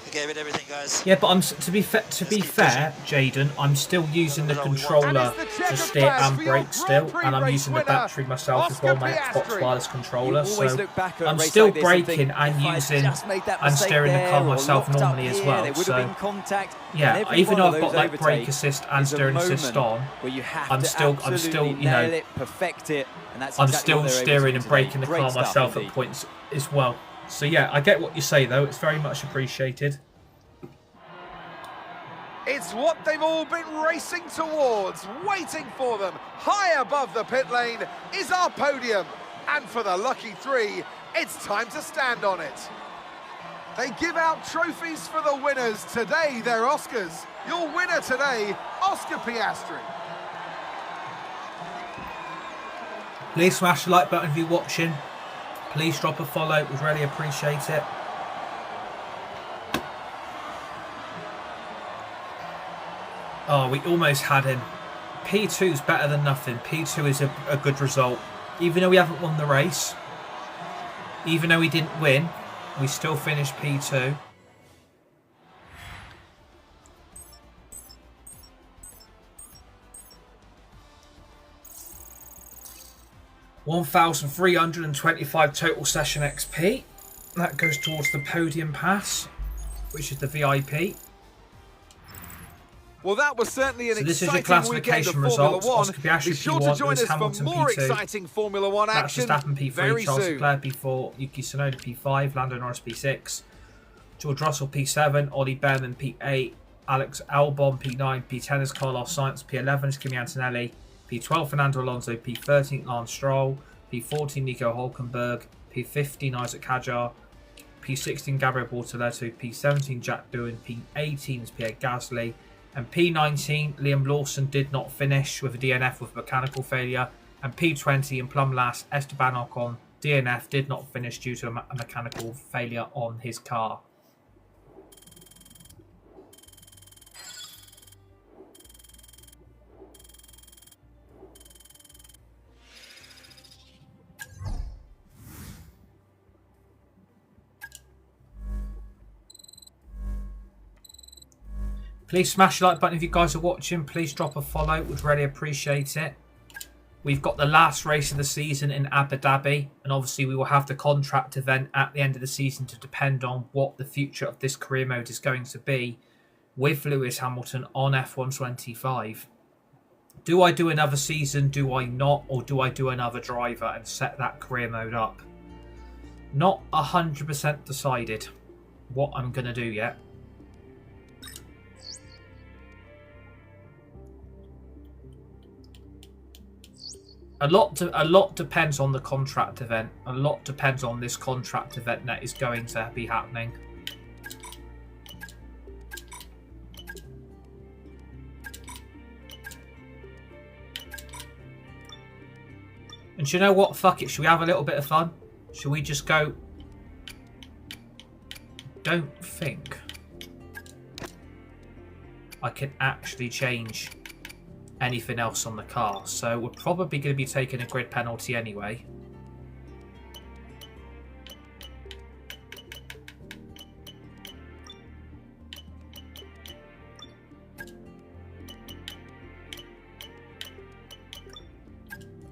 We gave it everything, guys. Yeah, but to be fair, Jaden, I'm still using the controller to steer and brake still, and I'm using the battery myself as well, my Xbox wireless controller. So I'm still braking and using and steering the car myself normally as well. So yeah, even though I've got like brake assist and steering assist on, I'm still you know I'm still steering and braking the car myself at points as well. So yeah, I get what you say though. It's very much appreciated. It's what they've all been racing towards, waiting for them. High above the pit lane is our podium. And for the lucky three, it's time to stand on it. They give out trophies for the winners. Today, they're Oscars. Your winner today, Oscar Piastri. Please smash the like button if you're watching. Please drop a follow. We'd really appreciate it. Oh, we almost had him. P2 is better than nothing. P2 is a good result. Even though we haven't won the race, even though we didn't win, we still finished P2. $1,325 total session XP. That goes towards the podium pass, which is the VIP. Well, that was certainly an this is your exciting weekend of classification Formula results. One. Oscar Piastri Be sure P1, to join Lewis us Hamilton for more P2. exciting Formula One Max action Verstappen P3, very Charles soon. Leclerc P4, Yuki Tsunoda P5, Lando Norris P6, George Russell P7, Ollie Behrman P8, Alex Albon P9, P10 is Carlos Sainz, P11 is Kimi Antonelli, P12 Fernando Alonso, P13 Lance Stroll, P14 Nico Hulkenberg, P15 Isaac Hadjar, P16 Gabriel Bortoleto, P17 Jack Doohan, P18 is Pierre Gasly, and P19 Liam Lawson did not finish with a DNF with mechanical failure, and P20 in plumb last Esteban Ocon DNF did not finish due to a mechanical failure on his car. Please smash the like button if you guys are watching. Please drop a follow. Would really appreciate it. We've got the last race of the season in Abu Dhabi. And obviously we will have the contract event at the end of the season to depend on what the future of this career mode is going to be with Lewis Hamilton on F1 25. Do I do another season? Do I not? Or do I do another driver and set that career mode up? Not 100% decided what I'm going to do yet. A lot depends on the contract event. A lot depends on this contract event that is going to be happening. And do you know what? Fuck it. Should we have a little bit of fun? Should we just go? Don't think I can actually change anything else on the car, so we're probably going to be taking a grid penalty anyway.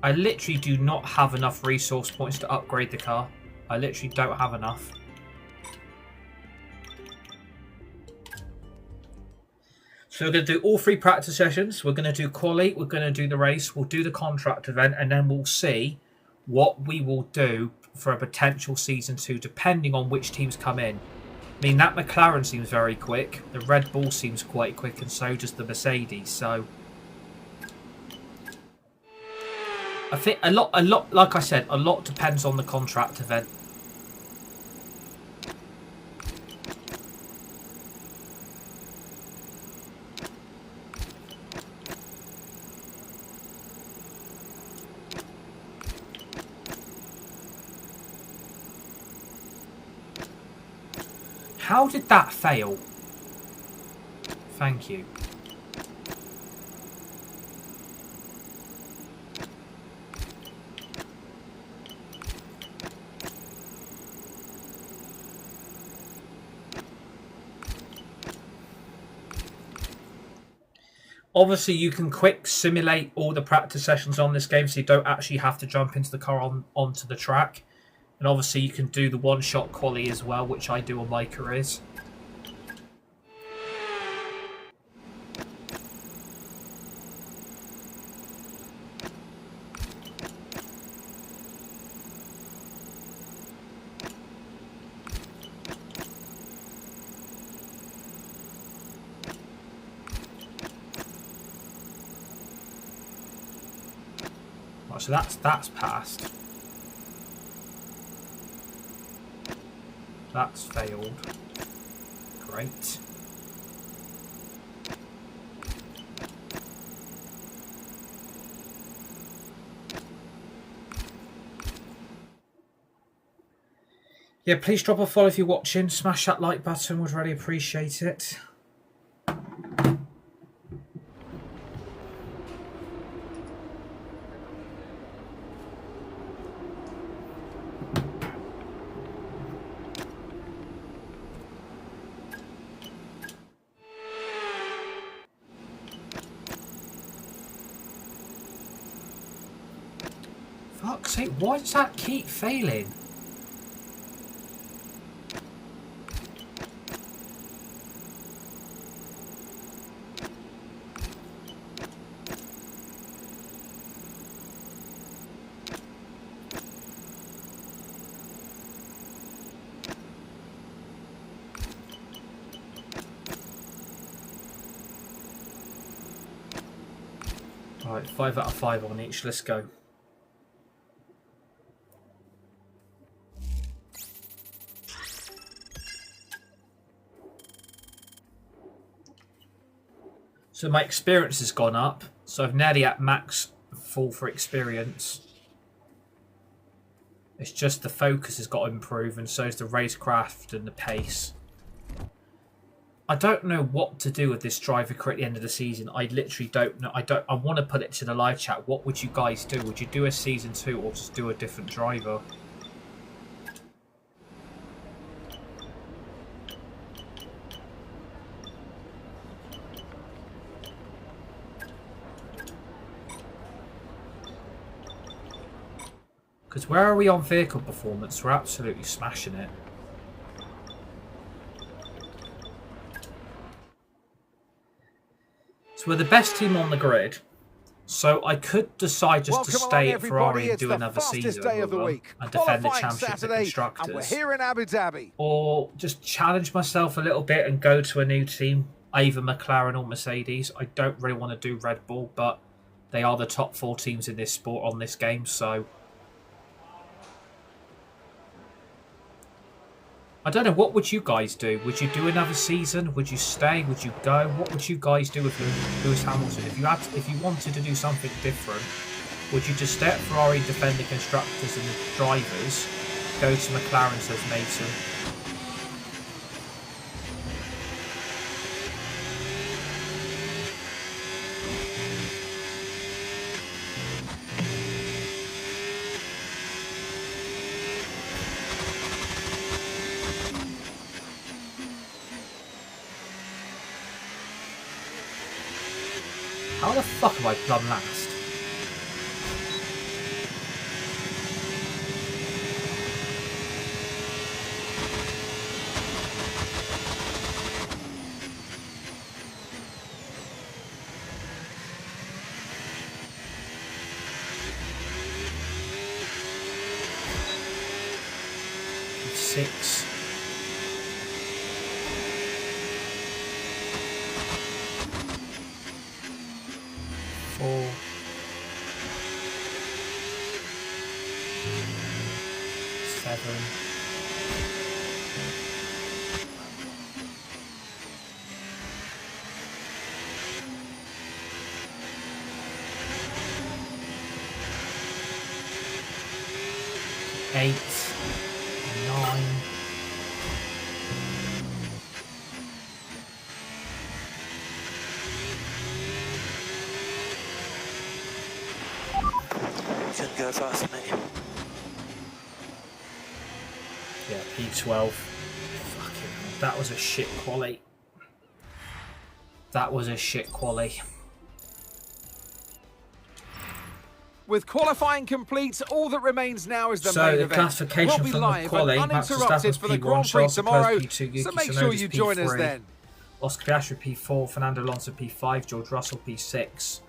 I literally do not have enough resource points to upgrade the car. I literally don't have enough. So we're going to do all 3 practice sessions. We're going to do quali, we're going to do the race, we'll do the contract event, and then we'll see what we will do for a potential Season 2, depending on which teams come in. I mean, that McLaren seems very quick, the Red Bull seems quite quick, and so does the Mercedes. So I think a lot, like I said, a lot depends on the contract event. How did that fail? Thank you. Obviously, you can quick simulate all the practice sessions on this game, so you don't actually have to jump into the car onto the track. And obviously, you can do the one-shot quali as well, which I do on my careers. So that's passed. That's failed. Great. Yeah, please drop a follow if you're watching. Smash that like button, would really appreciate it. Fuck's sake, why does that keep failing? Alright, 5 out of 5 on each, let's go. So my experience has gone up, so I've nearly at max full for experience. It's just the focus has got to improve, and so is the racecraft and the pace. I don't know what to do with this driver career at the end of the season. I literally don't know. I want to put it to the live chat. What would you guys do? Would you do a season 2 or just do a different driver? Because where are we on vehicle performance? We're absolutely smashing it. So we're the best team on the grid. So I could decide just to stay at Ferrari and do another season with them and defend the championship of constructors. And we're here in Abu Dhabi. Or just challenge myself a little bit and go to a new team, either McLaren or Mercedes. I don't really want to do Red Bull, but they are the top 4 teams in this sport on this game, so I don't know, what would you guys do? Would you do another season? Would you stay? Would you go? What would you guys do with Lewis Hamilton? If you wanted to do something different, would you just stay at Ferrari, defend the constructors and the drivers, go to McLaren, says Mason? How the fuck have I done last? Six. Four. Seven. Eight. 9. Couldn't go faster, mate. Yeah, P12. Fucking hell. That was a shit quali. That was a shit quali. With qualifying complete, all that remains now is the So main the event. classification We'll be from the live quali, and Max uninterrupted Verstappen's for the P1, Grand Prix Charles tomorrow, Leclerc's P2, so Yuki make sure Tsunoda's you join us P3, then. Oscar Piastri P4, Fernando Alonso P5, George Russell P6,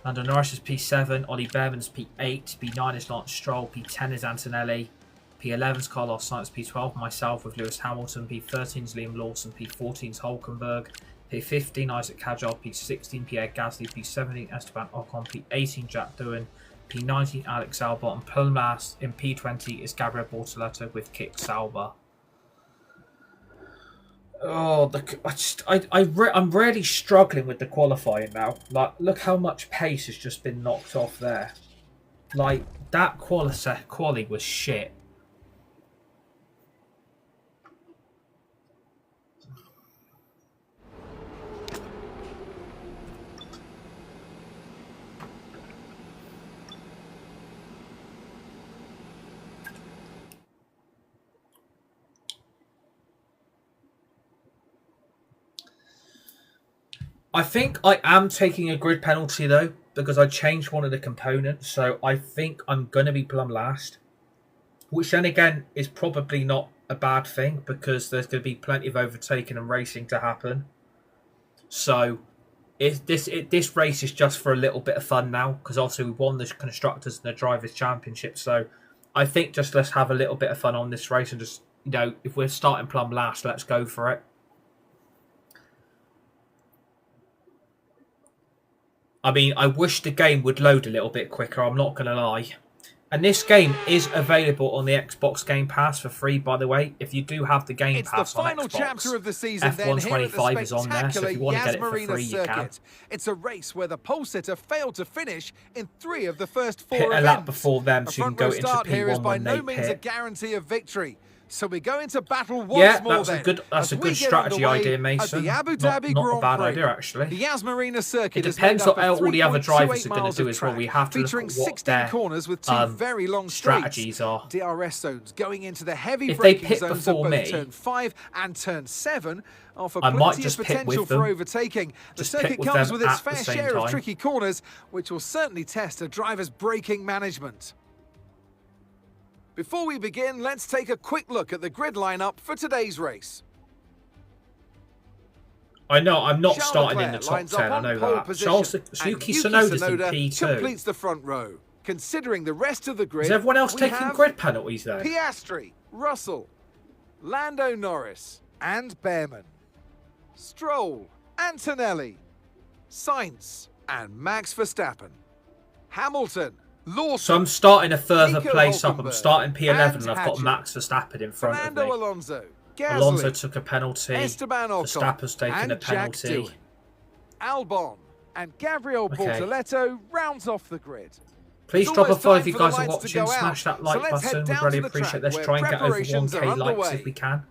Lando Norris is P7, Ollie Behrman's P8, P9 is Lance Stroll, P10 is Antonelli, P11 is Carlos Sainz, P12 myself with Lewis Hamilton, P13 is Liam Lawson, P14 is Hulkenberg, P15 Isaac Kajal, P16 Pierre Gasly, P17 Esteban Ocon, P18 Jack Doohan, P19 Alex Albon, and plumb last in P20 is Gabriel Bortoleto with Kik Sauber. Oh, I'm really struggling with the qualifying now. Like, look how much pace has just been knocked off there. Like, that quali was shit. I think I am taking a grid penalty though, because I changed one of the components, so I think I'm going to be plumb last. Which then again is probably not a bad thing, because there's going to be plenty of overtaking and racing to happen. So this race is just for a little bit of fun now, because also we won the Constructors and the Drivers' Championship, so I think just let's have a little bit of fun on this race and just, you know, if we're starting plumb last, let's go for it. I mean, I wish the game would load a little bit quicker, I'm not going to lie. And this game is available on the Xbox Game Pass for free, by the way. If you do have the Game Pass on Xbox, it's the final chapter of the season, F125 is on there, so if you want to get it for free, you can. It's a race where the pole sitter failed to finish in 3 of the first 4 hit events. a lap before them, so you can go into Start here is P1 by when no they means a pit. guarantee of victory. So we go into battle once more. That's a good strategy idea, Mason. The Abu Not Dhabi a Grand bad Prix. idea, actually. The Yas Marina circuit It depends what all the other drivers are going to do as well. We have to look featuring at what 16 their corners with 2 very long strategies are. DRS zones going into the heavy If they braking pit zones of before both me, turn 5 and turn 7 offer I might plenty just of pit potential with them. for overtaking. The Just pit circuit with comes them with its at the fair same share of time. tricky corners, which will certainly test a driver's braking management. Before we begin, let's take a quick look at the grid lineup for today's race. I know, I'm not Charles starting in the Leclerc top lines 10, up I on know pole that. position, Yuki and Tsunoda's in Tsunoda P2. completes the front row. Considering the rest of the grid, Is everyone else we taking have grid penalties though? Piastri, Russell, Lando Norris, and Behrman, Stroll, Antonelli, Sainz, and Max Verstappen, Hamilton, Lawson. So I'm starting a further Nico place up. I'm Hulkenberg, starting P11 and I've got Hadjar, Max Verstappen in front Fernando of me. Alonso, Gasly, Alonso took a penalty. Esteban Ocon, Verstappen's taken and a penalty. Jack Doohan. Albon and Gabriel Okay. Bortoleto rounds off the grid. Please It's drop a almost follow time if you for the guys are lights to watching. go out. Smash that So like let's head button. We down really to the appreciate track it. Let's where try and get over preparations are 1k likes underway. if we can.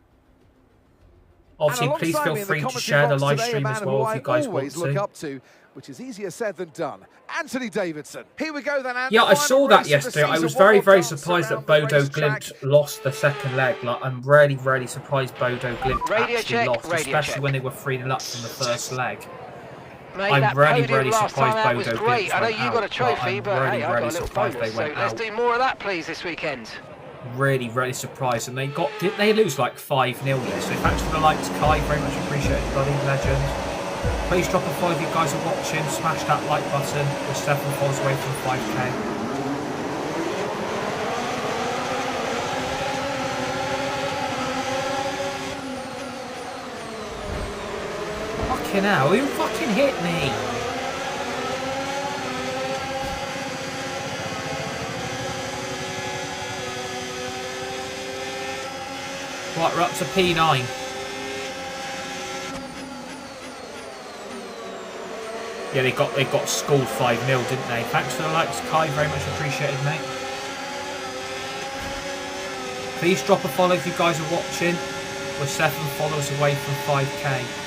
Obviously, And please alongside feel me in the free to commentary share the box live today, a stream man as who well if I you guys want always look to. up to, which is easier said than done. Anthony Davidson. Here we go then, Andy. Yeah, I Final saw that race of the yesterday. I season. was One very, more very dance surprised that around the Bodo racetrack. Glimt lost the second leg. Like, I'm really, really surprised Bodo Glimt Radio actually check, lost, radio especially check. when they were 3-0 up from the first leg. Mate, I'm that really, podium really last time surprised out was Bodo great. Glimt I know went you got a out, trophy, I'm but really, hey, I really got a little surprised bonus. they So went let's out. do more of that, please, this weekend. Really, really surprised. And didn't they lose like 5-0 yesterday? Thanks for the likes, Kai. Very much appreciated, buddy. Legend. Please drop a follow if you guys are watching. Smash that like button. We're 7 followers away from 5k. Fucking hell, who fucking hit me? Right, we're up to P9. Yeah, they got schooled 5-0, didn't they? Thanks for the likes, Kai. Very much appreciated, mate. Please drop a follow if you guys are watching. We're 7 followers away from 5k.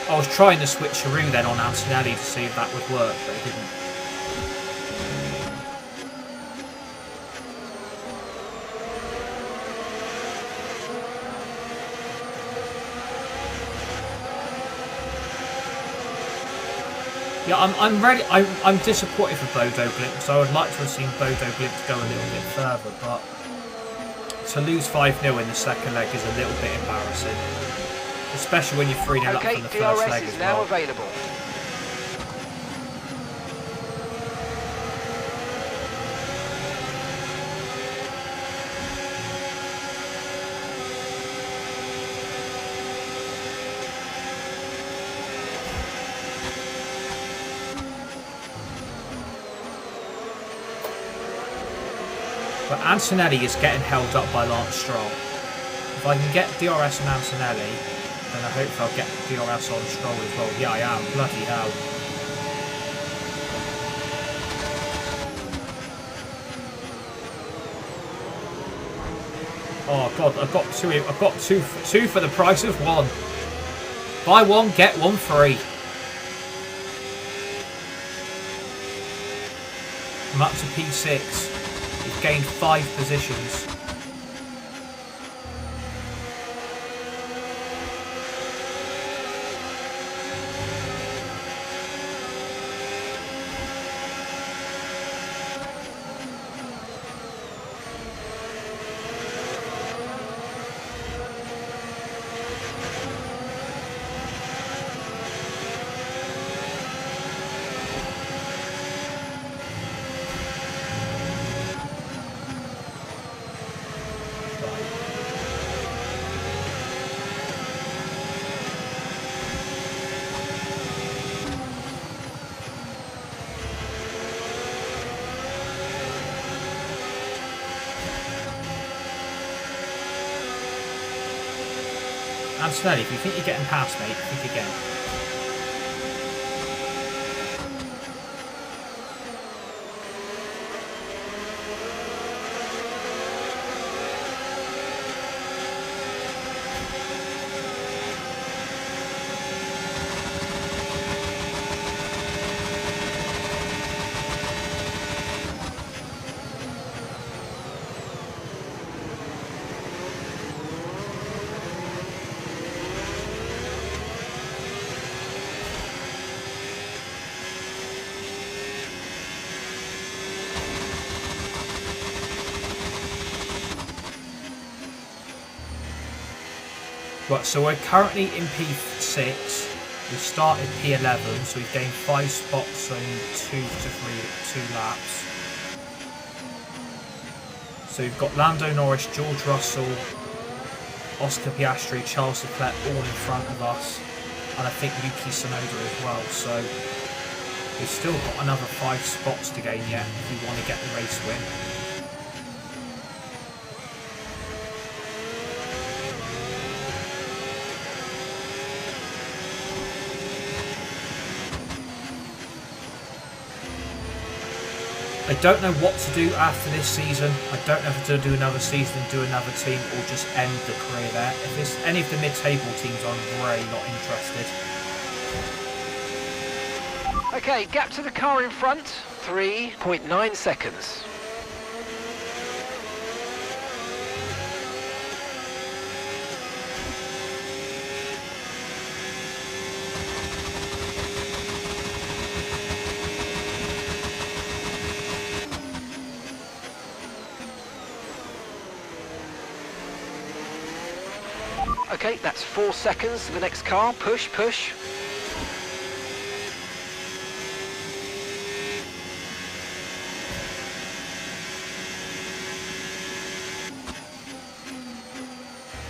I was trying to switch switcheroo then on Antonelli to see if that would work, but it didn't. Yeah, I'm ready. I'm disappointed for Bodo Glimt, so I would like to have seen Bodo Glimt go a little bit further, but to lose 5-0 in the second leg is a little bit embarrassing, especially when you're 3-0 up from the first leg as well. DRS is now available. But Antonelli is getting held up by Lance Stroll. If I can get DRS on Antonelli, then I hope I'll get DRS on Stroll as well. Yeah, I am. Bloody hell. Oh god, I've got two. I've got two for the price of one. Buy one, get one free. I'm up to P6. We've gained 5 positions. Antonelli, if you think you're getting past me, think again. Right, so we're currently in P6. We started P11, so we've gained 5 spots in 2 laps. So we've got Lando Norris, George Russell, Oscar Piastri, Charles Leclerc all in front of us, and I think Yuki Tsunoda as well. So we've still got another 5 spots to gain yet if we want to get the race win. I don't know what to do after this season. I don't know if to do another season and do another team or just end the career there. If it's any of the mid-table teams, I'm really not interested. Okay, gap to the car in front, 3.9 seconds. Okay, that's 4 seconds to the next car. Push, push.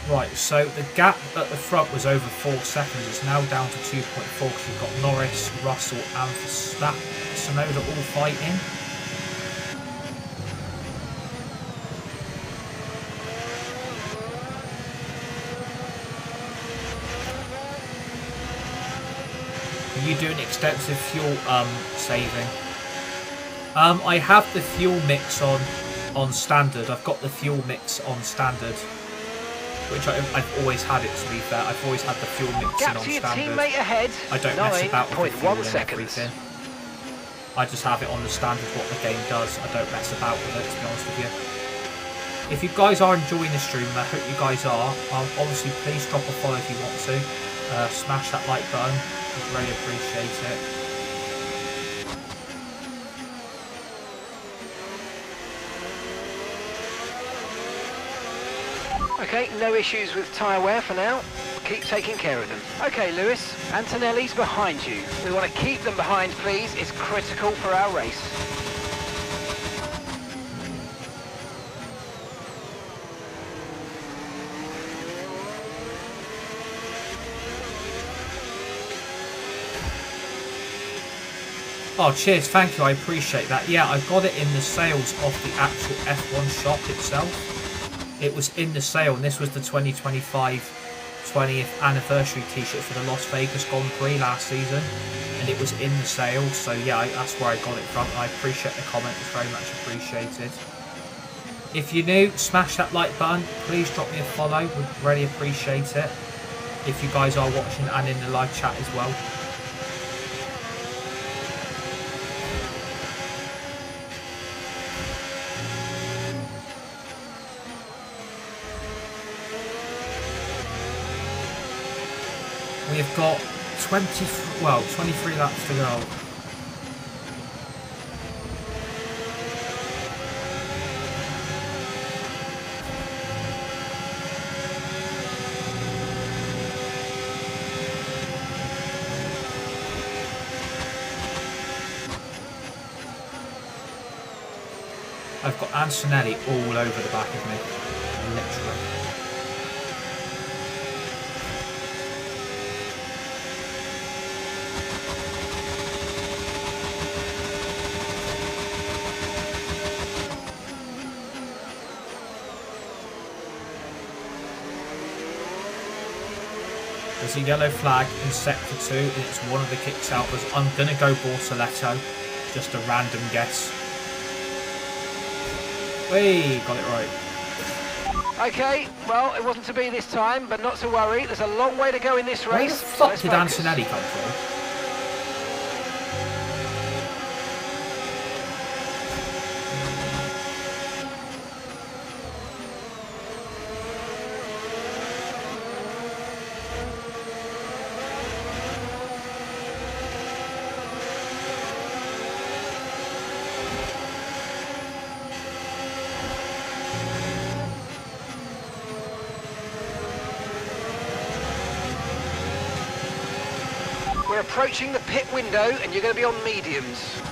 Right, so the gap at the front was over 4 seconds. It's now down to 2.4 because we've got Norris, Russell and Tsunoda all fighting. Are you doing extensive fuel saving? I have the fuel mix on standard. I've got the fuel mix on standard. which I've always had it, to be fair. I've always had the fuel mixing Gap on to your standard. teammate ahead. I don't mess about with the fuel 9.1 and seconds. everything. I just have it on the standard what the game does. I don't mess about with it, to be honest with you. If you guys are enjoying the stream, and I hope you guys are, obviously please drop a follow if you want to. Smash that like button. I'd really appreciate it. Okay, no issues with tyre wear for now. Keep taking care of them. Okay, Lewis, Antonelli's behind you. We want to keep them behind, please. It's critical for our race. Oh, cheers, thank you, I appreciate that. Yeah, I got it in the sales of the actual F1 shop itself. It was in the sale, and this was the 2025 20th anniversary t-shirt for the Las Vegas Grand Prix last season, and it was in the sale, so yeah, that's where I got it from. I appreciate the comment, it's very much appreciated. If you're new, smash that like button, please drop me a follow, would really appreciate it. If you guys are watching and in the live chat as well. We've got 23 laps to go. I've got Antonelli all over the back of me, literally. There's a yellow flag in sector 2 and it's one of the kicks out. I'm going to go Bortoletto, just a random guess. Hey, got it right. Okay, well, it wasn't to be this time, but not to worry. There's a long way to go in this race. Where the fuck did Antonelli come from? We're approaching the pit window and you're going to be on mediums.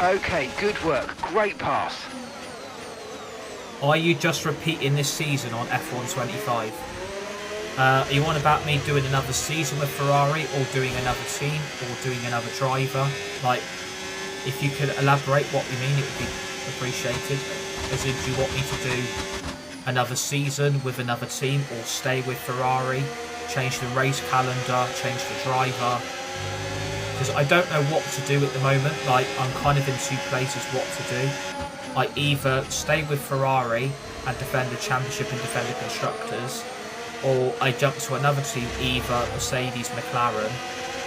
Okay, good work. Great pass. Are you just repeating this season on F1 25? Are you on about me doing another season with Ferrari, or doing another team, or doing another driver? Like, if you could elaborate what you mean, it would be appreciated. As in, do you want me to do another season with another team, or stay with Ferrari, change the race calendar, change the driver? Because I don't know what to do at the moment. Like, I'm kind of in two places what to do. I either stay with Ferrari and defend the championship and defend the constructors, or I jump to another team, either Mercedes, McLaren,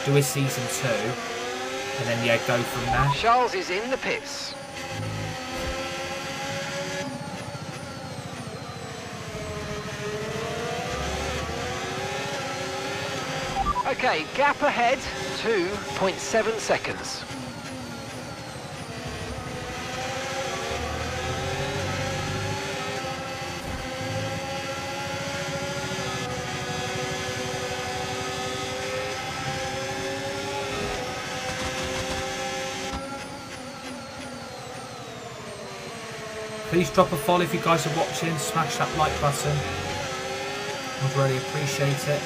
do a season 2, and then yeah, go from there. Charles is in the pits. Okay, gap ahead, 2.7 seconds. Please drop a follow if you guys are watching. Smash that like button. Would really appreciate it.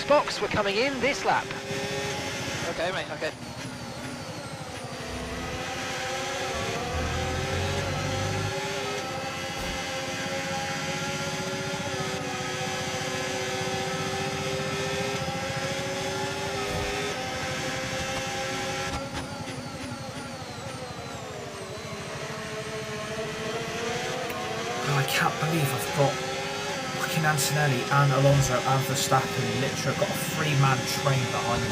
Box, we're coming in this lap. Okay, mate, okay. I can't believe I've got fucking Antonelli and Alonso and Verstappen literally got a 3-man train behind me.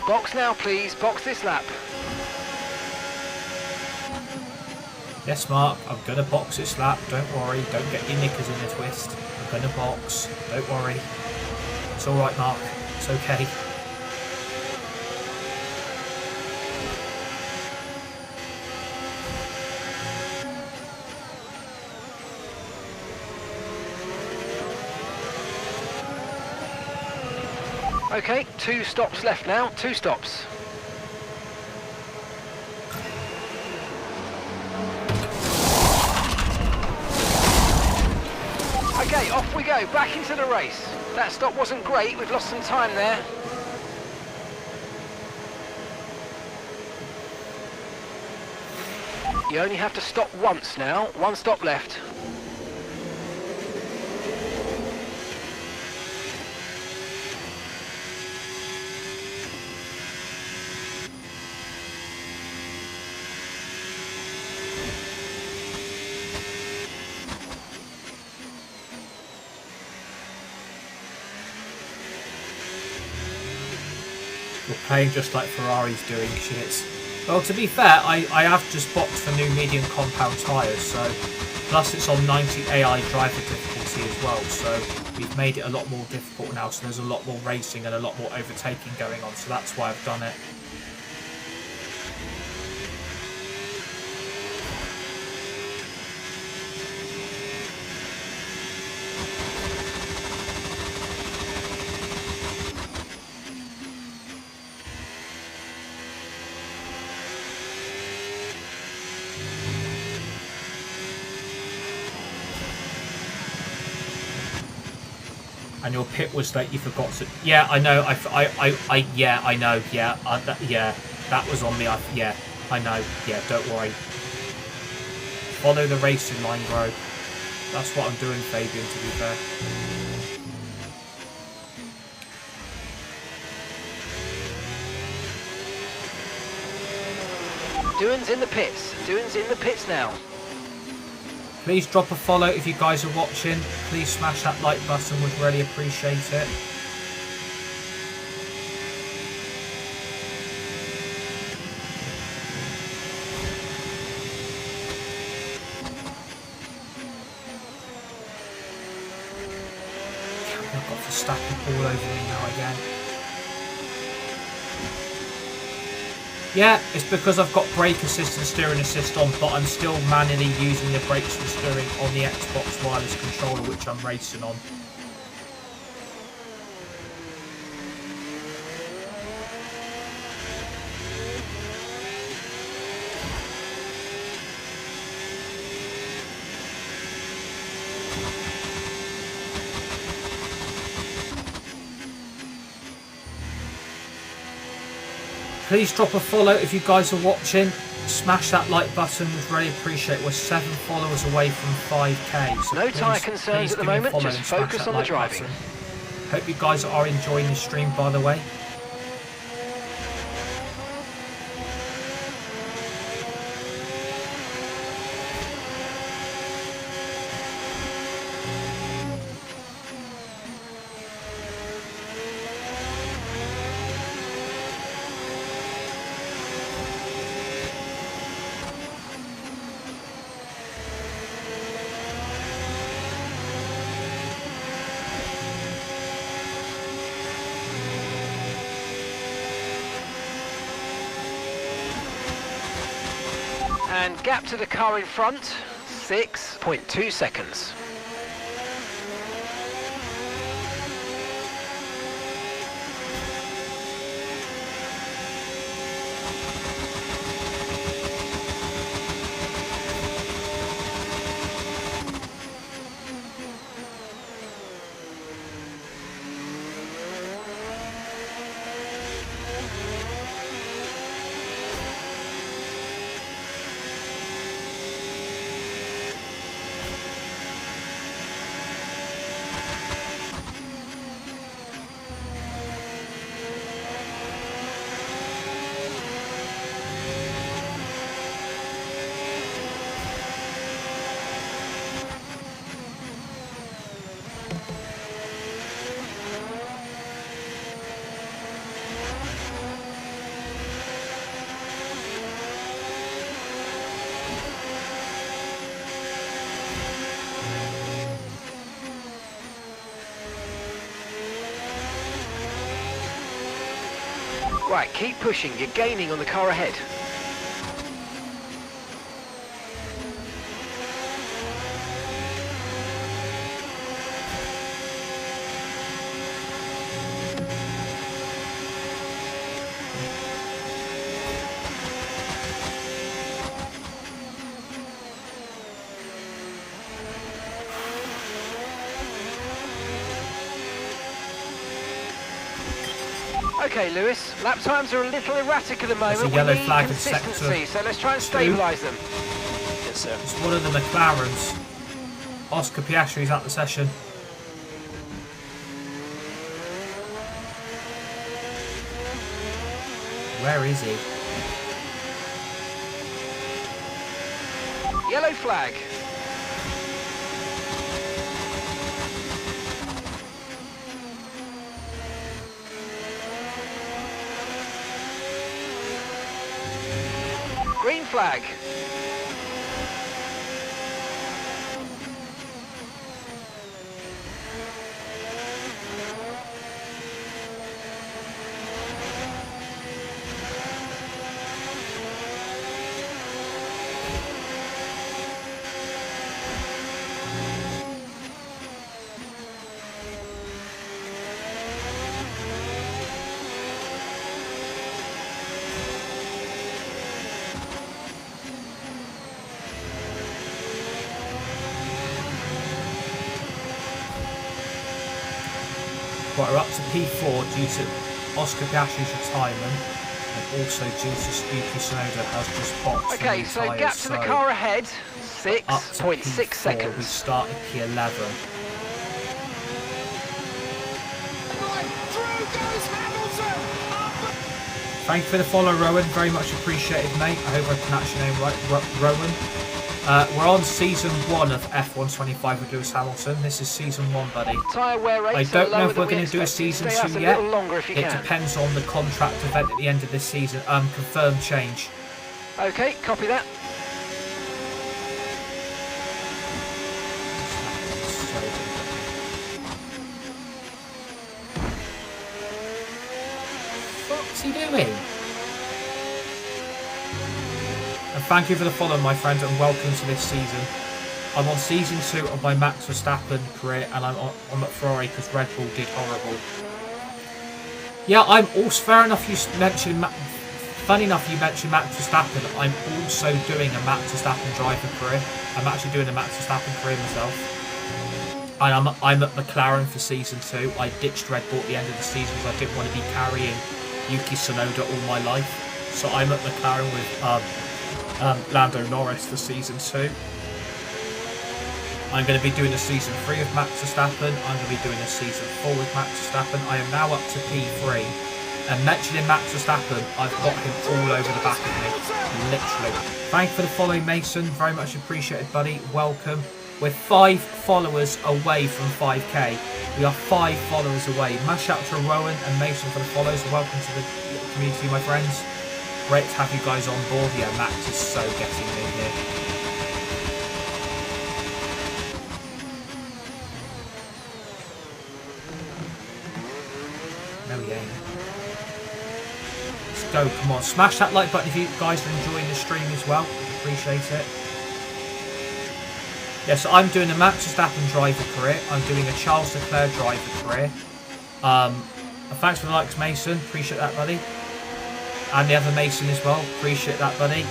Box now, please. Box this lap. Yes, Mark, I'm gonna box this lap. Don't worry. Don't get your knickers in a twist. I'm gonna box. Don't worry. It's all right, Mark. It's okay. Okay, 2 stops left now. 2 stops. Okay, off we go. Back into the race. That stop wasn't great. We've lost some time there. You only have to stop once now. 1 stop left. We're playing just like Ferrari's doing shit. Well, to be fair, I have just boxed for new medium compound tyres, so plus it's on 90 AI driver difficulty as well, so we've made it a lot more difficult now, so there's a lot more racing and a lot more overtaking going on, so that's why I've done it. And your pit was that you forgot to. Yeah, I know. Yeah, I know. Yeah, that was on me. Yeah, I know. Yeah, don't worry. Follow the racing line, bro. That's what I'm doing, Fabian. To be fair. Doan's in the pits. Doan's in the pits now. Please drop a follow if you guys are watching. Please smash that like button, would really appreciate it. I've got Verstappen all over me now again. Yeah, it's because I've got brake assist and steering assist on, but I'm still manually using the brakes and steering on the Xbox wireless controller, which I'm racing on. Please drop a follow if you guys are watching. Smash that like button, we'd really appreciate it. We're 7 followers away from 5k. So No tyre concerns at the moment, just focus on the driving. Hope you guys are enjoying the stream, by the way. And gap to the car in front, 6.2 seconds. Right, keep pushing, you're gaining on the car ahead. Okay, Lewis, lap times are a little erratic at the moment. There's a yellow we need flag in consistency, sector so let's try and two. stabilise them. Yes, sir. It's one of the McLarens. Oscar Piastri's at the session. Where is he? Yellow flag. Green flag. Right, we're up to P4 due to Oscar Piastri's retirement, and also due to Yuki Tsunoda has just boxed. Okay, so gap to the car ahead, up to 6.6 P4, seconds. we start at P11. Right, through goes Hamilton. Up. Thank you for the follow, Rowan. Very much appreciated, mate. I hope I pronounced your name right, Rowan. We're on season 1 of F1 25 with Lewis Hamilton. This is season 1, buddy. Tyre wear I rates don't are know lower if we're than we going to do a expected. season Stay out 2 a yet. little longer if you It can. depends on the contract event at the end of this season. Confirmed change. Okay, copy that. What's he doing? And thank you for the follow, my friend, and welcome to this season. I'm on season 2 of my Max Verstappen career, and I'm at Ferrari because Red Bull did horrible. Yeah, I'm also, fair enough you mentioned, funny enough you mentioned Max Verstappen, I'm also doing a Max Verstappen driver career. I'm actually doing a Max Verstappen career myself. And I'm at McLaren for season 2. I ditched Red Bull at the end of the season because I didn't want to be carrying Yuki Tsunoda all my life. So I'm at McLaren with Lando Norris for season 2. I'm going to be doing a season 3 of Max Verstappen. I'm going to be doing a season 4 with Max Verstappen. I am now up to P3. And mentioning Max Verstappen, I've got him all over the back of me. Literally. Thank you for the follow, Mason. Very much appreciated, buddy. Welcome. We're 5 followers away from 5k. We are 5 followers away. Mash out to Rowan and Mason for the follows. Welcome to the community, my friends. Great to have you guys on board. Yeah, Max is so getting me here. No, yeah. Let's go. Come on. Smash that like button if you guys are enjoying the stream as well. Appreciate it. Yes, I'm doing a Max Verstappen driver career. I'm doing a Charles Leclerc driver career. Thanks for the likes, Mason. Appreciate that, buddy. And the other Mason as well. Appreciate that, buddy.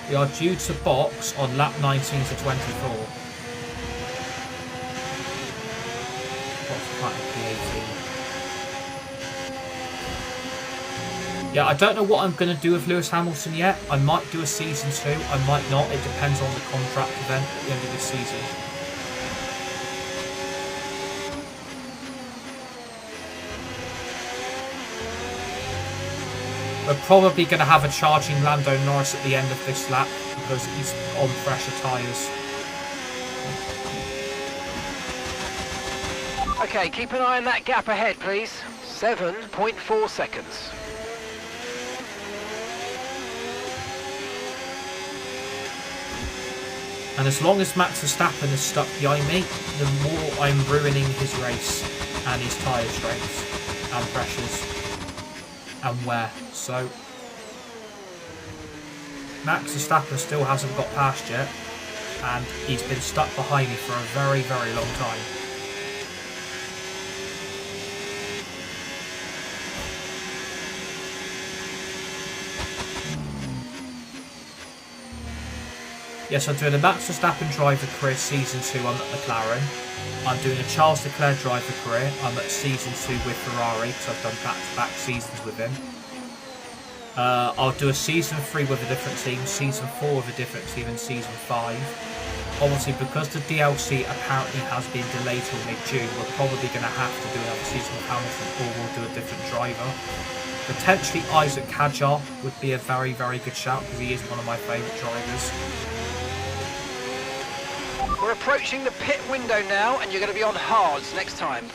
We are due to box on lap 19 to 24. What's part of P18? Yeah, I don't know what I'm going to do with Lewis Hamilton yet. I might do a season 2, I might not. It depends on the contract event at the end of this season. We're probably going to have a charging Lando Norris at the end of this lap because he's on fresher tyres. Okay, keep an eye on that gap ahead, please. 7.4 seconds. And as long as Max Verstappen is stuck behind me, the more I'm ruining his race and his tyre strengths and pressures and wear. So Max Verstappen still hasn't got past yet, and he's been stuck behind me for a very, very long time. Yes, I'm doing a Max Verstappen driver career season 2. I'm at McLaren. I'm doing a Charles Leclerc driver career. I'm at season 2 with Ferrari because I've done back-to-back seasons with him. I'll do a season 3 with a different team, season 4 with a different team, and season 5. Obviously, because the DLC apparently has been delayed till mid-June, we're probably going to have to do another season with Hamilton, or we'll do a different driver. Potentially Isaac Kadjar would be a very, very good shout because he is one of my favourite drivers. We're approaching the pit window now, and you're going to be on hards next time.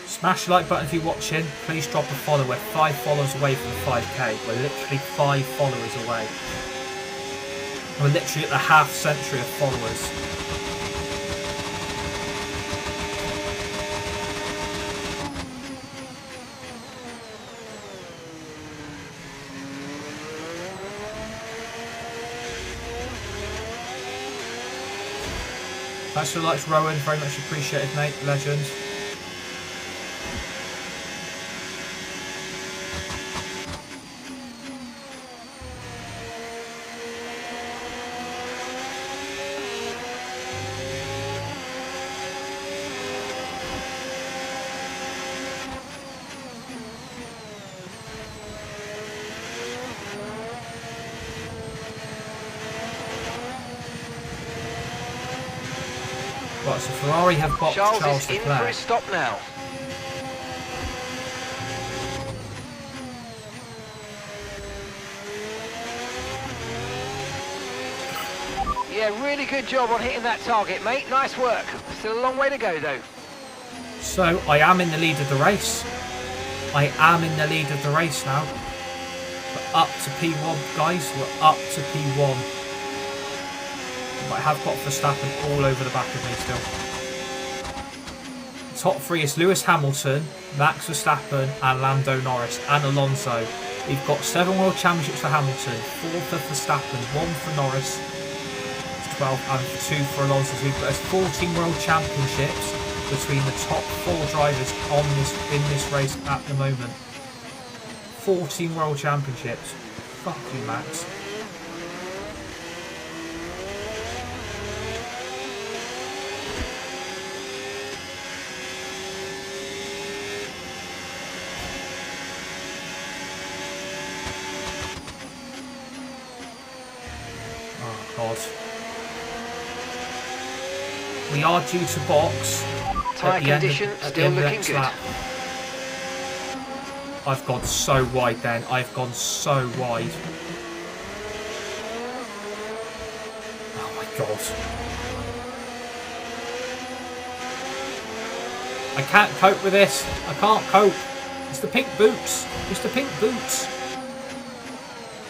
Smash the like button if you're watching. Please drop a follow. We're 5 followers away from 5k. We're literally 5 followers away. We're literally at the half century of followers. Thanks for the likes, Rowan. Very much appreciated, mate. Legend. Right, so Ferrari have boxed Charles is in Leclerc. for his stop now. Yeah, really good job on hitting that target, mate. Nice work. Still a long way to go, though. So, I am in the lead of the race. I am in the lead of the race now. We're up to P1, guys. We're up to P1. But I have got Verstappen all over the back of me still. Top 3 is Lewis Hamilton, Max Verstappen, and Lando Norris, and Alonso. We've got 7 World Championships for Hamilton, 4 for Verstappen, 1 for Norris, 12, and 2 for Alonso. So we've got 14 World Championships between the top 4 drivers in this race at the moment. 14 World Championships. Fuck you, Max. Oh, God. We are due to box. Tyre condition still looking good. Lap. I've gone so wide then. I've gone so wide. Oh my God. I can't cope with this. I can't cope. It's the pink boots. It's the pink boots.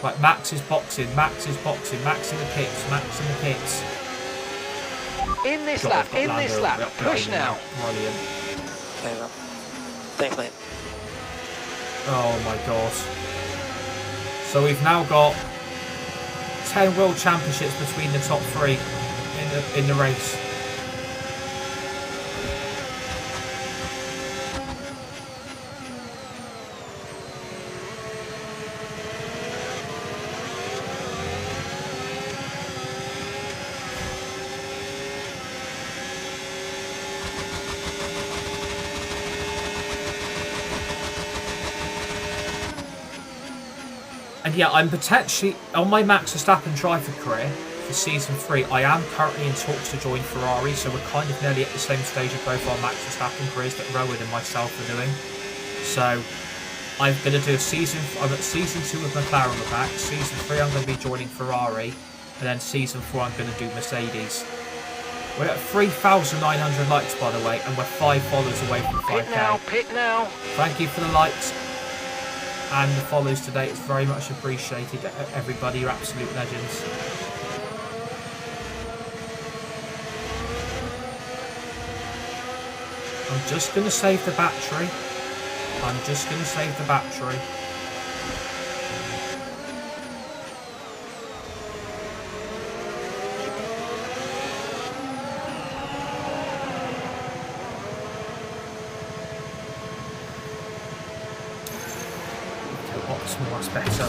Right, Max is boxing. Max is boxing. Max in the pits. Max in the pits. In this lap, push now. Brilliant. Okay, well. Thanks, mate. Oh my God. So we've now got 10 World Championships between the top 3 in the race. And yeah, I'm potentially on my Max Verstappen driver career for season 3. I am currently in talks to join Ferrari, so we're kind of nearly at the same stage of both our Max Verstappen careers that Rowan and myself are doing. So I'm going to do I'm at season 2 with McLaren on the back. Season 3 I'm going to be joining Ferrari, and then season 4 I'm going to do Mercedes. We're at 3,900 likes, by the way, and we're 5 followers away from 5k. Pit now. Thank you for the likes and the follows today. It's very much appreciated, everybody. You're absolute legends. I'm just going to save the battery. I'm just going to save the battery. Much better.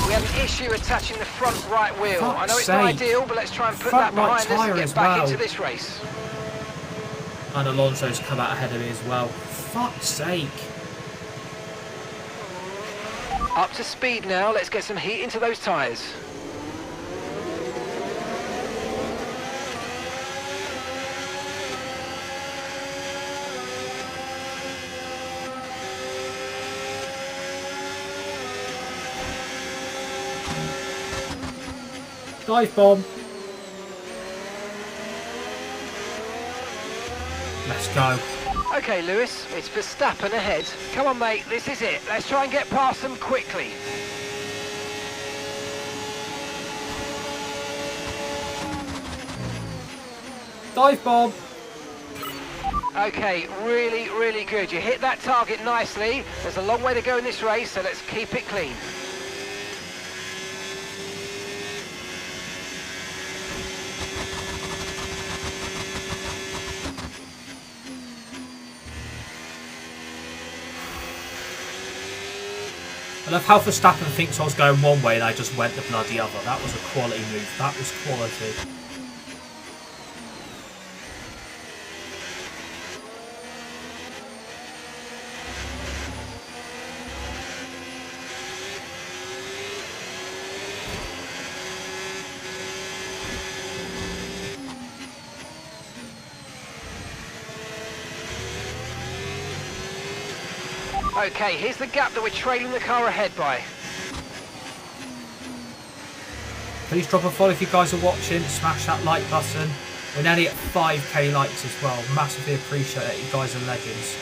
We have an issue attaching the front right wheel. I know it's not ideal, but let's try and put front that behind right us and get back into this race. And Alonso's come out ahead of me as well. Fuck's sake. Up to speed now. Let's get some heat into those tyres. Dive bomb. Let's go. Okay, Lewis, it's Verstappen ahead. Come on, mate, this is it. Let's try and get past them quickly. Dive bomb. Okay, really, really good. You hit that target nicely. There's a long way to go in this race, so let's keep it clean. I love how Verstappen thinks I was going one way and I just went the bloody other. That was a quality move. That was quality. Okay, here's the gap that we're trailing the car ahead by. Please drop a follow if you guys are watching. Smash that like button. We're nearly at 5k likes as well. Massively appreciate it. You guys are legends.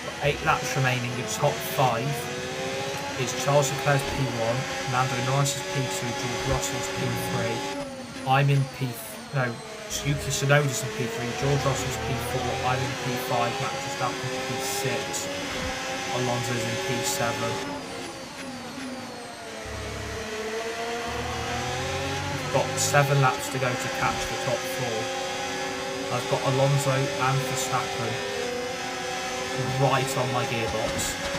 Got 8 laps remaining. Your top 5 is Charles Leclerc's P1, Lando Norris's P2, George Russell's P3. I'm in P. No, Yuki Tsunoda's in P3, George Russell's P4. I'm in P5. Max Verstappen's P6. Alonso's in P7. We've got 7 laps to go to catch the top 4. I've got Alonso and Verstappen right on my gearbox.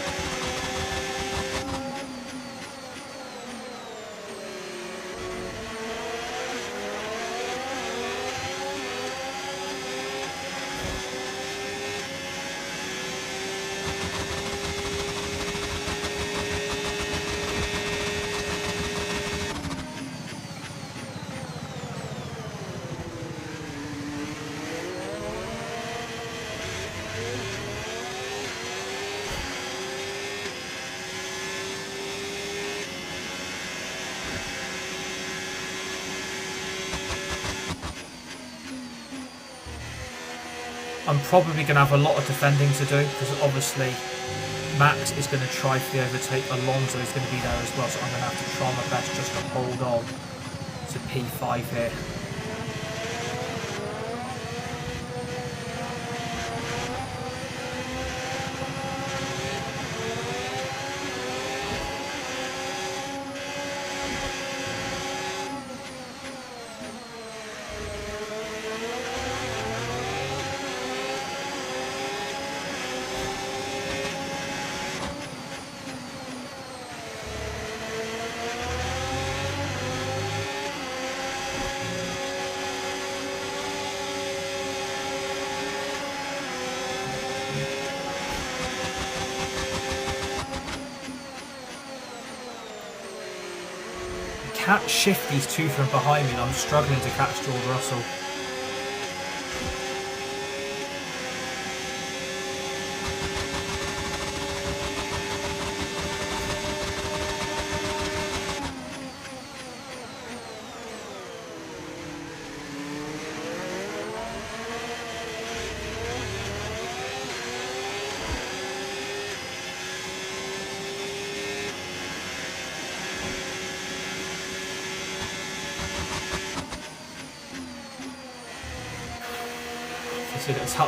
I'm probably going to have a lot of defending to do because obviously Max is going to try for the overtake. Alonso is going to be there as well, so I'm going to have to try my best just to hold on to P5 here. Can't shift these two from behind me and I'm struggling to catch George Russell.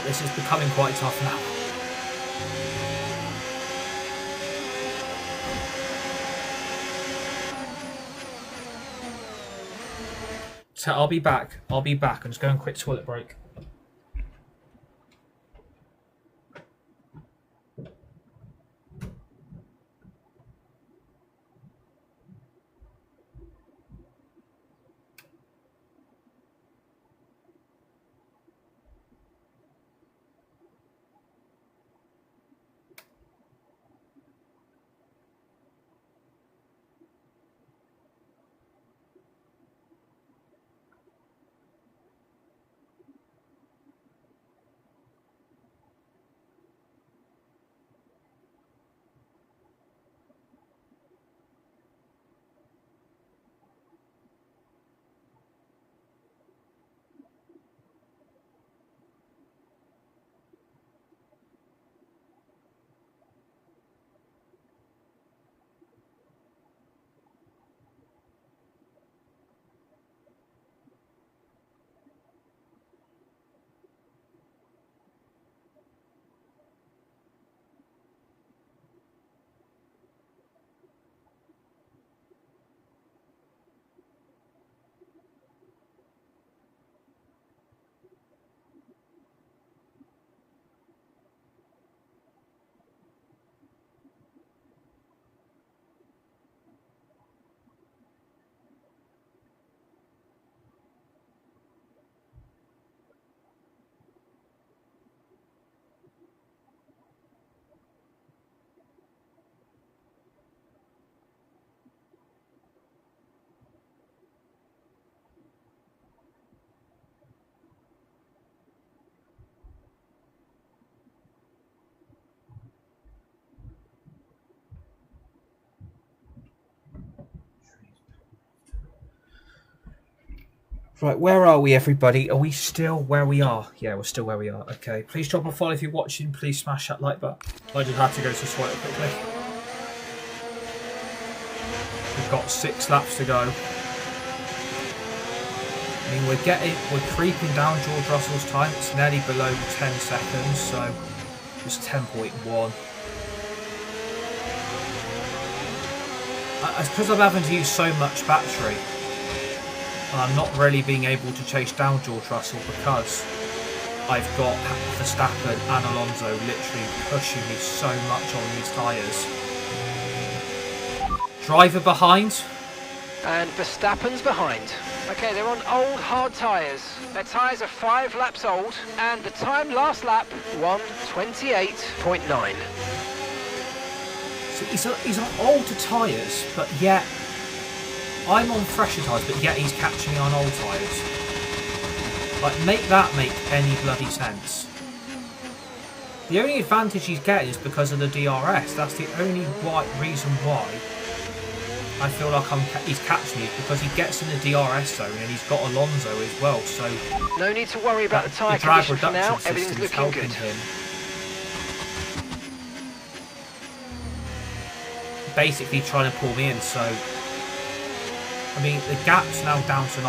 This is becoming quite tough now. So I'll be back. I'm just going quick toilet break. Right, where are we, everybody? Are we still where we are? Yeah, we're still where we are. Okay, please drop a follow if you're watching. Please smash that like button. I just had to go to the toilet quickly. We've got 6 laps to go. I mean, we're creeping down George Russell's time. It's nearly below 10 seconds, so it's 10.1. It's because I'm having to use so much battery. I'm not really being able to chase down George Russell because I've got Verstappen and Alonso literally pushing me so much on these tyres. Driver behind. And Verstappen's behind. Okay, they're on old hard tyres. Their tyres are 5 laps old, and the time last lap, 1:28.9. So he's on older tyres, but yet I'm on fresher tyres, but yet he's catching me on old tyres. Like, make that make any bloody sense. The only advantage he's getting is because of the DRS. That's the only reason why I feel like he's catching me, because he gets in the DRS zone and he's got Alonso as well. So no need to worry about the tyre condition for now. Everything's looking good. Basically trying to pull me in, so I mean the gap's now down to 9.4.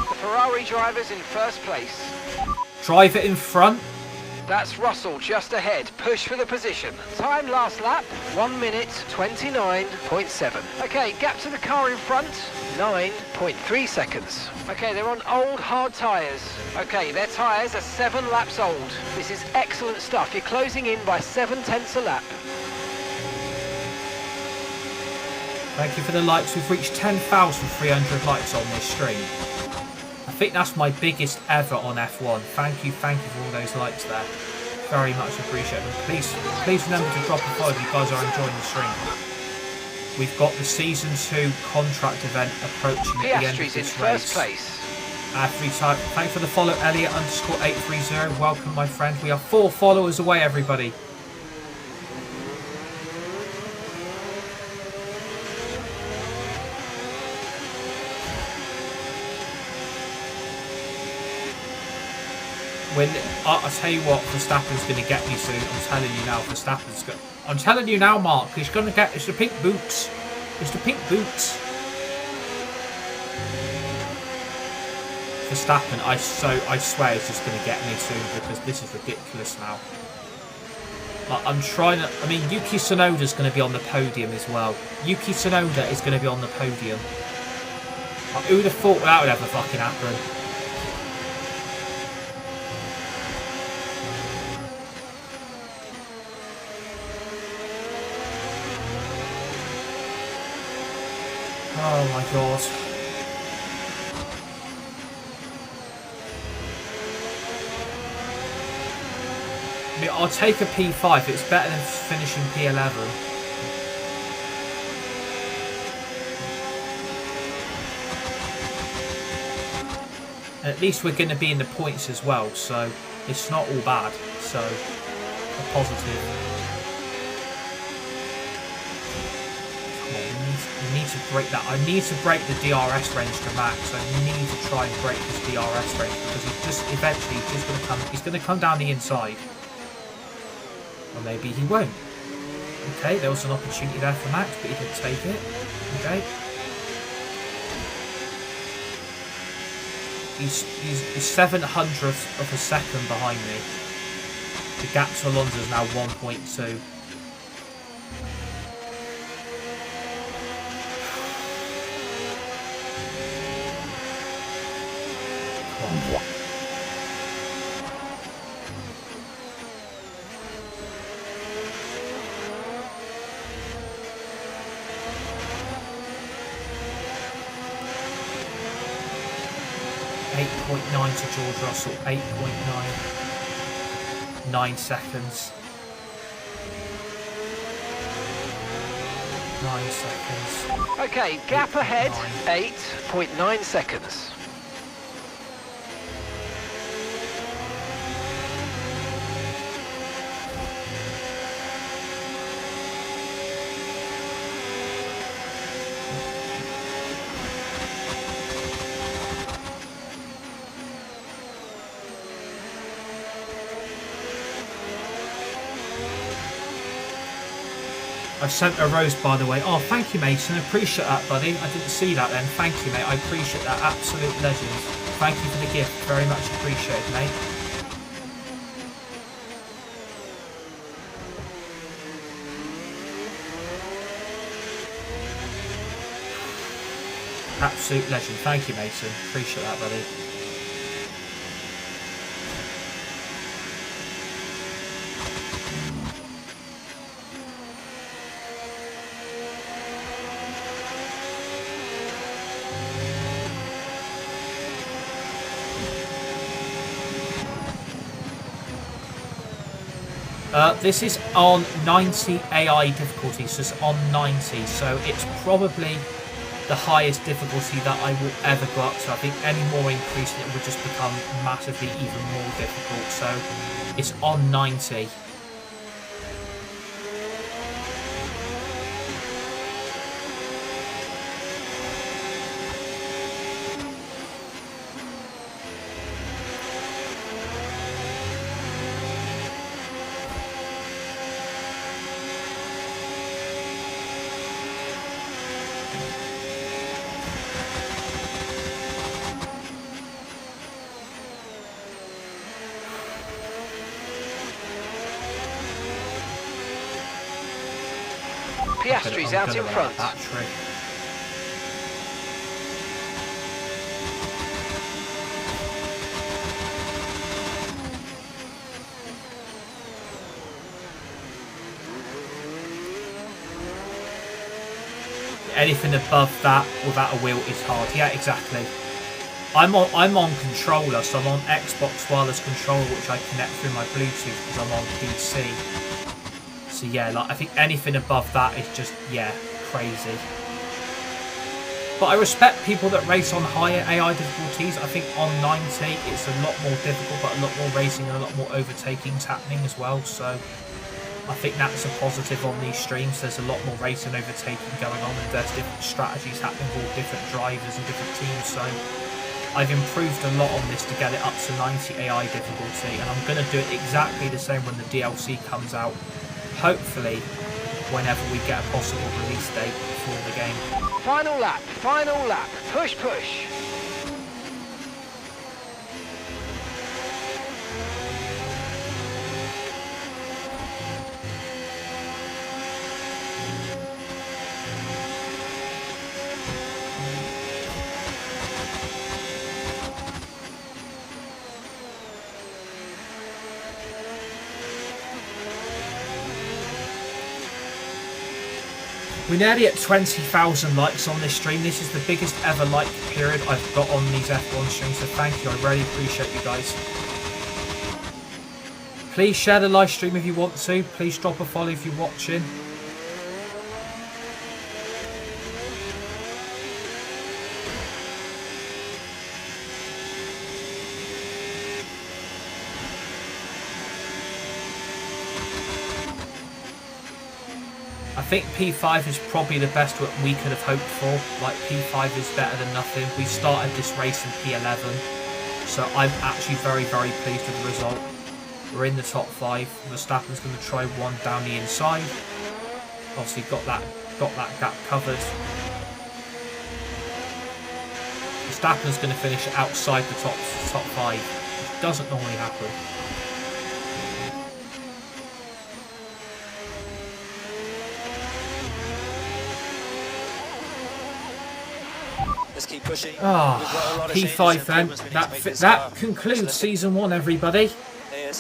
The Ferrari driver's in first place. Driver in front. That's Russell just ahead. Push for the position. Time last lap, 1:29.7. Okay, gap to the car in front, 9.3 seconds. Okay, they're on old hard tyres. Okay, their tyres are 7 laps old. This is excellent stuff. You're closing in by 7/10 a lap. Thank you for the likes. We've reached 10,300 likes on this stream. I think that's my biggest ever on F1. Thank you for all those likes there. Very much appreciate them. Please remember to drop a follow if you guys are enjoying the stream. We've got the Season 2 contract event approaching at the end of this race. Piastri's in first place. Thanks for the follow, Elliot_830. Welcome, my friend. We are 4 followers away, everybody. I'll tell you what, Verstappen's going to get me soon. I'm telling you now, Verstappen's going. I'm telling you now, Mark. He's going to get. It's the pink boots. It's the pink boots. Verstappen, I swear, is just going to get me soon because this is ridiculous now. I'm trying to. I mean, Yuki Tsunoda's going to be on the podium as well. Yuki Tsunoda is going to be on the podium. Who would have thought that would ever fucking happen? Oh my god. I mean, I'll take a P5. It's better than finishing P11. And at least we're going to be in the points as well, so it's not all bad. So, a positive. We need to break that. I need to break the DRS range to max. I need to try and break this DRS range because he's going to come down the inside. Or maybe he won't. Okay, there was an opportunity there for Max, but he didn't take it. Okay. He's 7/100th of a second behind me. The gap to Alonso is now 1.2. Come on. 8.9 to George Russell, 8.9. 9 seconds. 9 seconds. Okay, gap ahead, 8.9 seconds. I sent a rose, by the way. Oh, thank you, Mason. Appreciate that, buddy. I didn't see that then. Thank you, mate. I appreciate that. Absolute legend. Thank you for the gift. Very much appreciated, mate. Absolute legend. Thank you, Mason. Appreciate that, buddy. This is on 90 AI difficulty, so it's on 90, so it's probably the highest difficulty that I will ever go up to. I think any more increase it would just become massively even more difficult, so it's on 90. Piastri's out in front. Battery. Anything above that without a wheel is hard. Yeah, exactly. I'm on controller, so I'm on Xbox wireless controller, which I connect through my Bluetooth because I'm on PC. So yeah, like I think anything above that is just, yeah, crazy. But I respect people that race on higher AI difficulties. I think on 90 it's a lot more difficult, but a lot more racing and a lot more overtakings happening as well. So I think that's a positive on these streams. There's a lot more racing and overtaking going on, and there's different strategies happening for all different drivers and different teams. So I've improved a lot on this to get it up to 90 AI difficulty, and I'm going to do it exactly the same when the DLC comes out. Hopefully, whenever we get a possible release date for the game. Final lap, push, push. We're nearly at 20,000 likes on this stream. This is the biggest ever like period I've got on these F1 streams, so thank you. I really appreciate you guys. Please share the live stream if you want to. Please drop a follow if you're watching. I think P5 is probably the best what we could have hoped for. Like, P5 is better than nothing. We started this race in P11, so I'm actually very, very pleased with the result. We're in the top 5. Verstappen's going to try one down the inside. Obviously got that gap covered. Verstappen's going to finish outside the top 5, which doesn't normally happen. Let's keep pushing. Oh, P5 then. That concludes Season 1, everybody.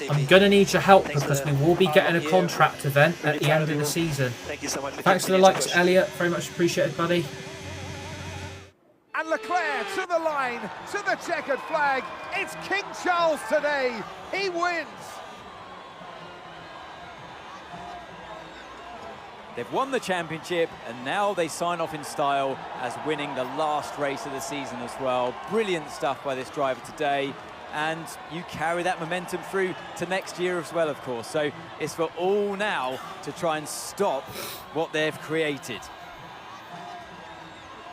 I'm going to need your help because we will be getting a contract event at the end of the season. Thank you so much. Thanks for the likes, Elliot. Very much appreciated, buddy. And Leclerc to the line, to the checkered flag. It's King Charles today. He wins. They've won the championship, and now they sign off in style as winning the last race of the season as well. Brilliant stuff by this driver today, and you carry that momentum through to next year as well, of course. So it's for all now to try and stop what they've created.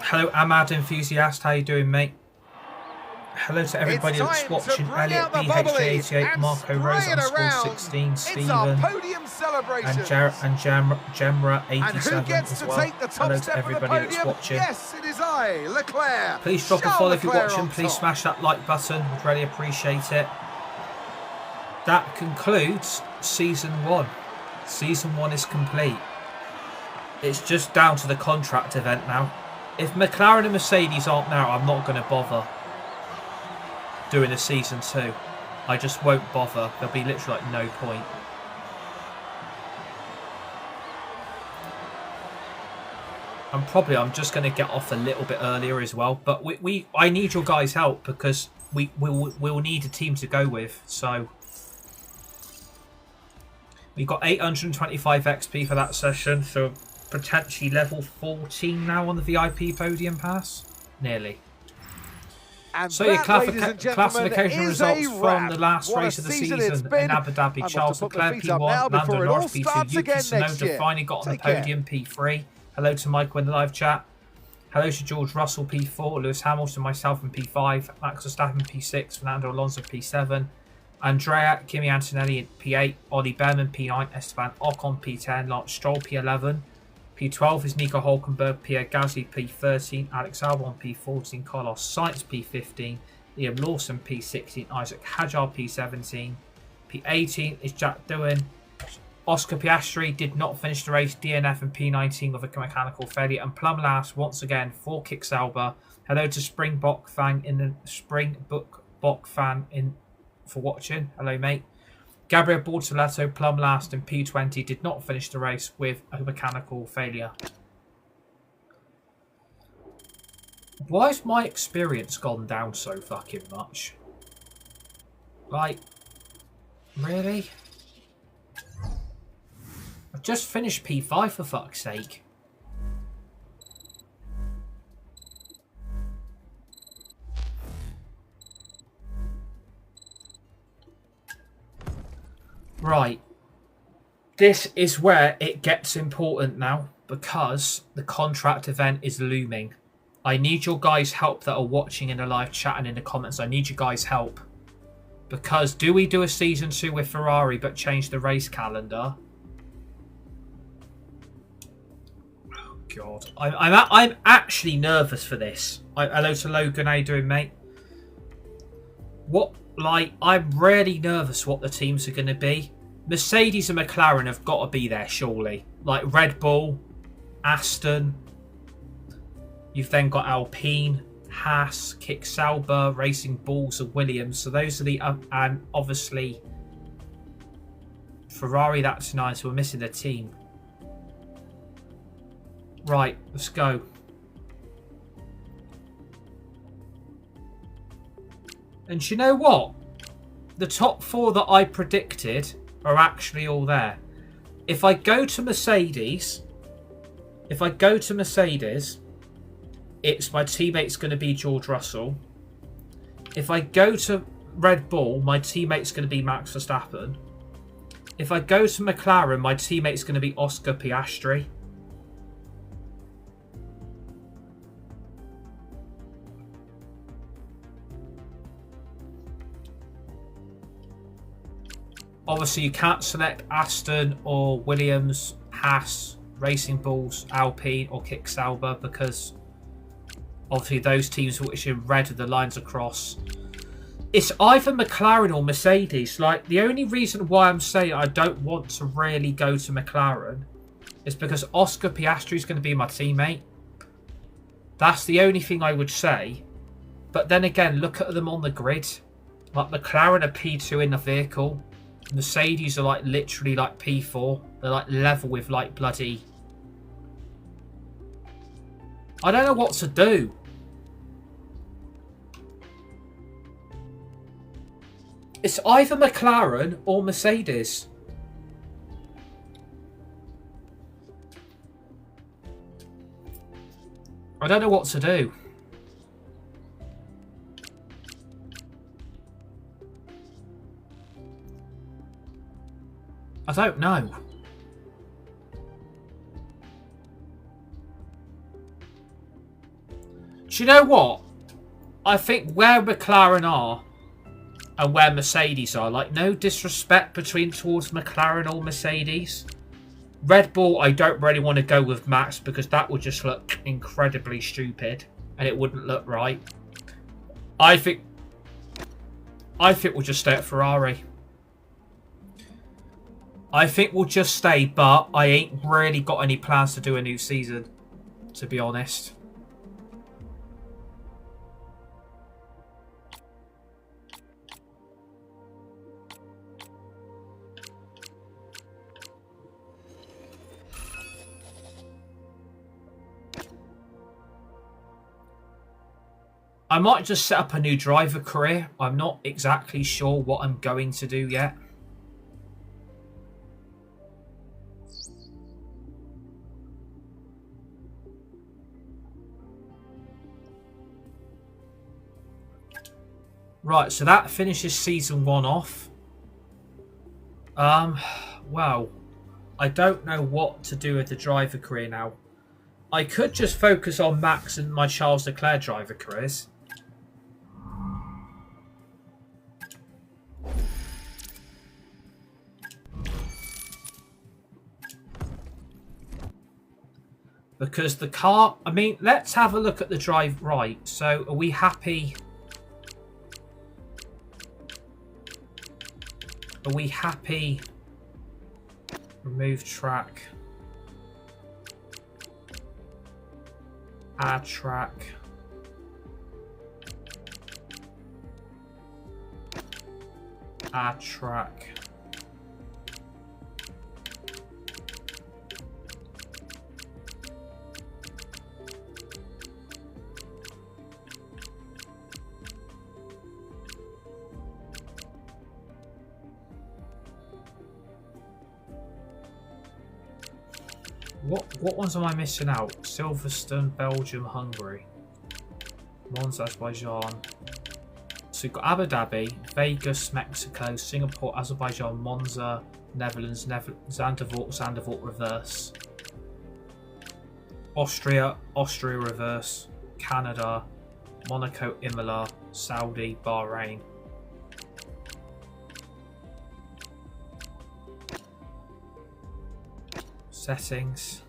Hello, Ahmad Enthusiast. How you doing, mate? Hello to everybody It's that's time to watching. bring Elliot out the bubbly BHJ88, and Marco Rose spray it on score around. 16, It's our Stephen, podium celebration. and Gemra87 And who gets as to well. take the top Hello to step of the everybody that's podium? watching. Yes, it is I, Leclerc. Please drop a Charles follow if you're Leclerc watching. on Please top. smash that like button. Would really appreciate it. That concludes Season 1. Season 1 is complete. It's just down to the contract event now. If McLaren and Mercedes aren't there, I'm not going to bother doing a Season 2. I just won't bother. There'll be literally like no point. I'm just going to get off a little bit earlier as well. But I need your guys' help because we'll need a team to go with. So we got 825 XP for that session. So potentially level 14 now on the VIP podium pass. Nearly. And So your that, ladies and gentlemen, classification is results a from wrap. the last What a race of the season season it's been. in Abu Dhabi. I'm Charles off to put my Leclerc feet up now P1, before Lando it all Norris P2, starts Yuki again next Tsunoda year. finally got on the Take care. podium P3. Hello to Michael in the live chat. Hello to George Russell P4, Lewis Hamilton, myself in P5, Max Verstappen P6, Fernando Alonso P7, Andrea, Kimi Antonelli in P8, Ollie Behrman P9, Esteban Ocon P10, Lance Stroll P11, P12 is Nico Hulkenberg, Pierre Gasly P13, Alex Albon P14, Carlos Sainz P15, Liam Lawson P16, Isaac Hadjar P17, P18 is Jack Doohan. Oscar Piastri did not finish the race, DNF and P19 with a mechanical failure, and plum last once again for Kick Sauber. Hello to Springbok fan in the Springbok fan in for watching. Hello mate. Gabriel Bortoletto plum last in P20 did not finish the race with a mechanical failure. Why has my experience gone down so fucking much? Like, really? I've just finished P5 for fuck's sake. Right. This is where it gets important now because the contract event is looming. I need your guys' help that are watching in the live chat and in the comments. I need you guys' help. Because do we do a Season 2 with Ferrari but change the race calendar? Oh, God. I'm actually nervous for this. Hello to Logan. How you doing, mate? I'm really nervous what the teams are going to be. Mercedes and McLaren have got to be there, surely. Like Red Bull, Aston. You've then got Alpine, Haas, Kick Sauber, Racing Bulls and Williams. So those are the... and obviously Ferrari, that's nice. We're missing a team. Right, let's go. And do you know what? The top 4 that I predicted are actually all there. If I go to Mercedes, it's my teammate's going to be George Russell. If I go to Red Bull, my teammate's going to be Max Verstappen. If I go to McLaren, my teammate's going to be Oscar Piastri. Obviously, you can't select Aston or Williams, Haas, Racing Bulls, Alpine or Kick Sauber because obviously those teams which are in red with the lines across. It's either McLaren or Mercedes. Like, the only reason why I'm saying I don't want to really go to McLaren is because Oscar Piastri is going to be my teammate. That's the only thing I would say. But then again, look at them on the grid. Like, McLaren are P2 in the vehicle. Mercedes are like literally like P4. They're like level with like bloody... I don't know what to do. It's either McLaren or Mercedes. I don't know what to do. I don't know. Do you know what? I think where McLaren are and where Mercedes are, like, no disrespect towards McLaren or Mercedes. Red Bull, I don't really want to go with Max because that would just look incredibly stupid and it wouldn't look right. I think we'll just stay at Ferrari. I think we'll just stay, but I ain't really got any plans to do a new season, to be honest. I might just set up a new driver career. I'm not exactly sure what I'm going to do yet. Right, so that finishes season 1 off. Well, I don't know what to do with the driver career now. I could just focus on Max and my Charles Leclerc driver careers. Because the car, I mean, let's have a look at the drive. Right, so are we happy? Are we happy? Remove track. Add track. Add track. What ones am I missing out? Silverstone, Belgium, Hungary, Monza, Azerbaijan. So we've got Abu Dhabi, Vegas, Mexico, Singapore, Azerbaijan, Monza, Netherlands, Zandvoort reverse. Austria reverse. Canada, Monaco, Imola, Saudi, Bahrain. Settings.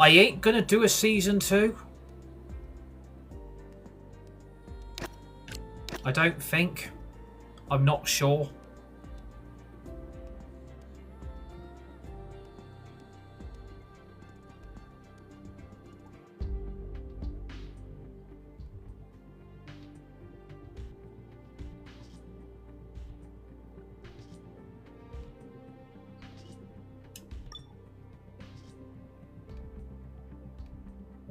I ain't gonna do a season 2. I don't think. I'm not sure.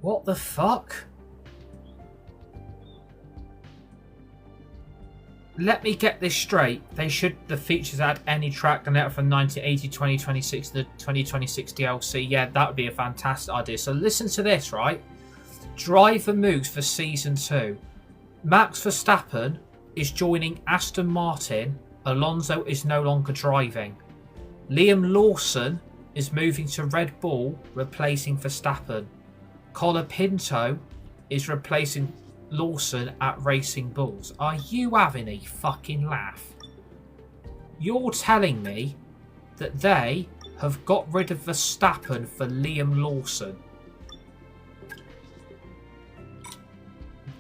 What the fuck? Let me get this straight. The features add any track and out from 1980, 2026 to the 2026 DLC. Yeah, that would be a fantastic idea. So listen to this, right? Driver moves for season 2. Max Verstappen is joining Aston Martin. Alonso is no longer driving. Liam Lawson is moving to Red Bull, replacing Verstappen. Colapinto is replacing Lawson at Racing Bulls. Are you having a fucking laugh? You're telling me that they have got rid of Verstappen for Liam Lawson?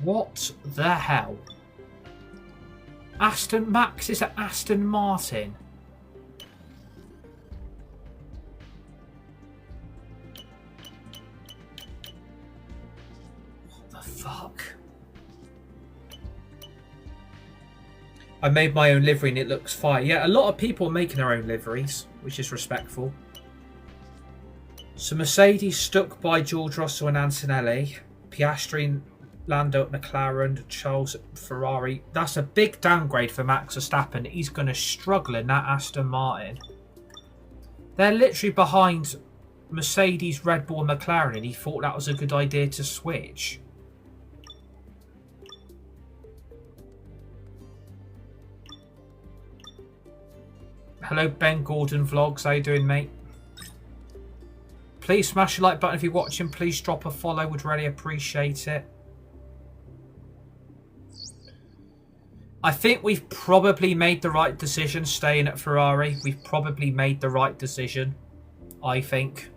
What the hell? Max is at Aston Martin. Fuck. I made my own livery and it looks fire. Yeah, a lot of people are making their own liveries, which is respectful. So Mercedes stuck by George Russell and Antonelli. Piastri, Lando at McLaren, Charles at Ferrari. That's a big downgrade for Max Verstappen. He's going to struggle in that Aston Martin. They're literally behind Mercedes, Red Bull and McLaren, and he thought that was a good idea to switch. Hello, Ben Gordon Vlogs. How you doing, mate? Please smash the like button if you're watching. Please drop a follow. Would really appreciate it. I think we've probably made the right decision staying at Ferrari. We've probably made the right decision, I think.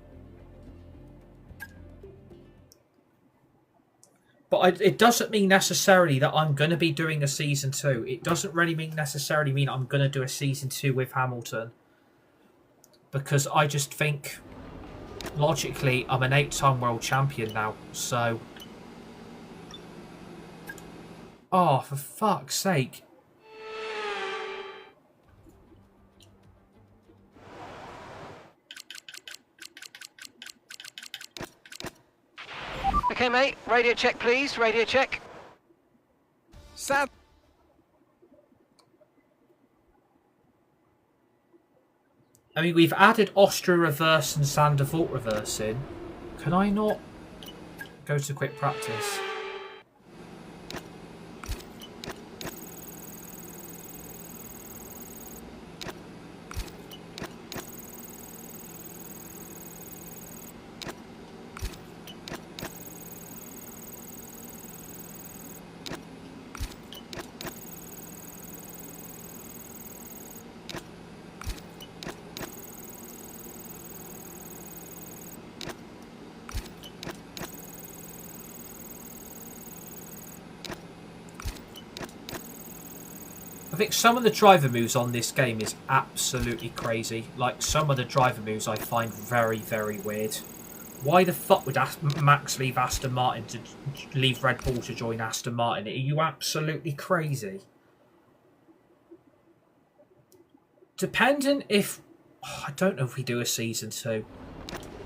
But it doesn't mean necessarily that I'm going to be doing a Season 2. It doesn't really necessarily mean I'm going to do a Season 2 with Hamilton. Because I just think, logically, I'm an 8-time world champion now. So... Oh, for fuck's sake. Okay, mate. Radio check, please. Radio check. Sad. I mean, we've added Austria reverse and Sander Vault reverse in. Can I not go to quick practice? I think some of the driver moves on this game is absolutely crazy. Like, some of the driver moves I find very, very weird. Why the fuck would Max leave Aston Martin to leave Red Bull to join Aston Martin? Are you absolutely crazy? Depending if... Oh, I don't know if we do a Season 2.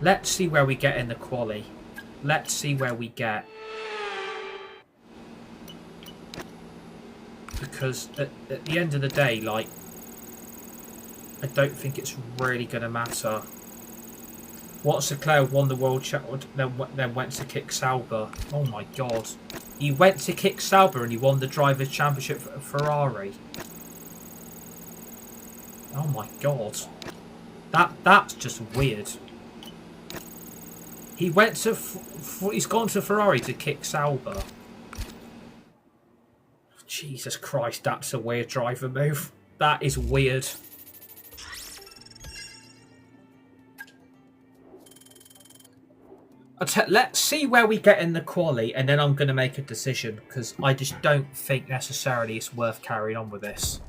Let's see where we get in the quali. Let's see where we get. Because at the end of the day, like, I don't think it's really going to matter. What Leclerc won the world championship, then went to kick Sauber. Oh my god. He went to kick Sauber and he won the Drivers' Championship for Ferrari. Oh my god. That's just weird. He went to... He's gone to Ferrari to kick Sauber. Jesus Christ, that's a weird driver move. That is weird. Let's see where we get in the quali, and then I'm going to make a decision, because I just don't think necessarily it's worth carrying on with this.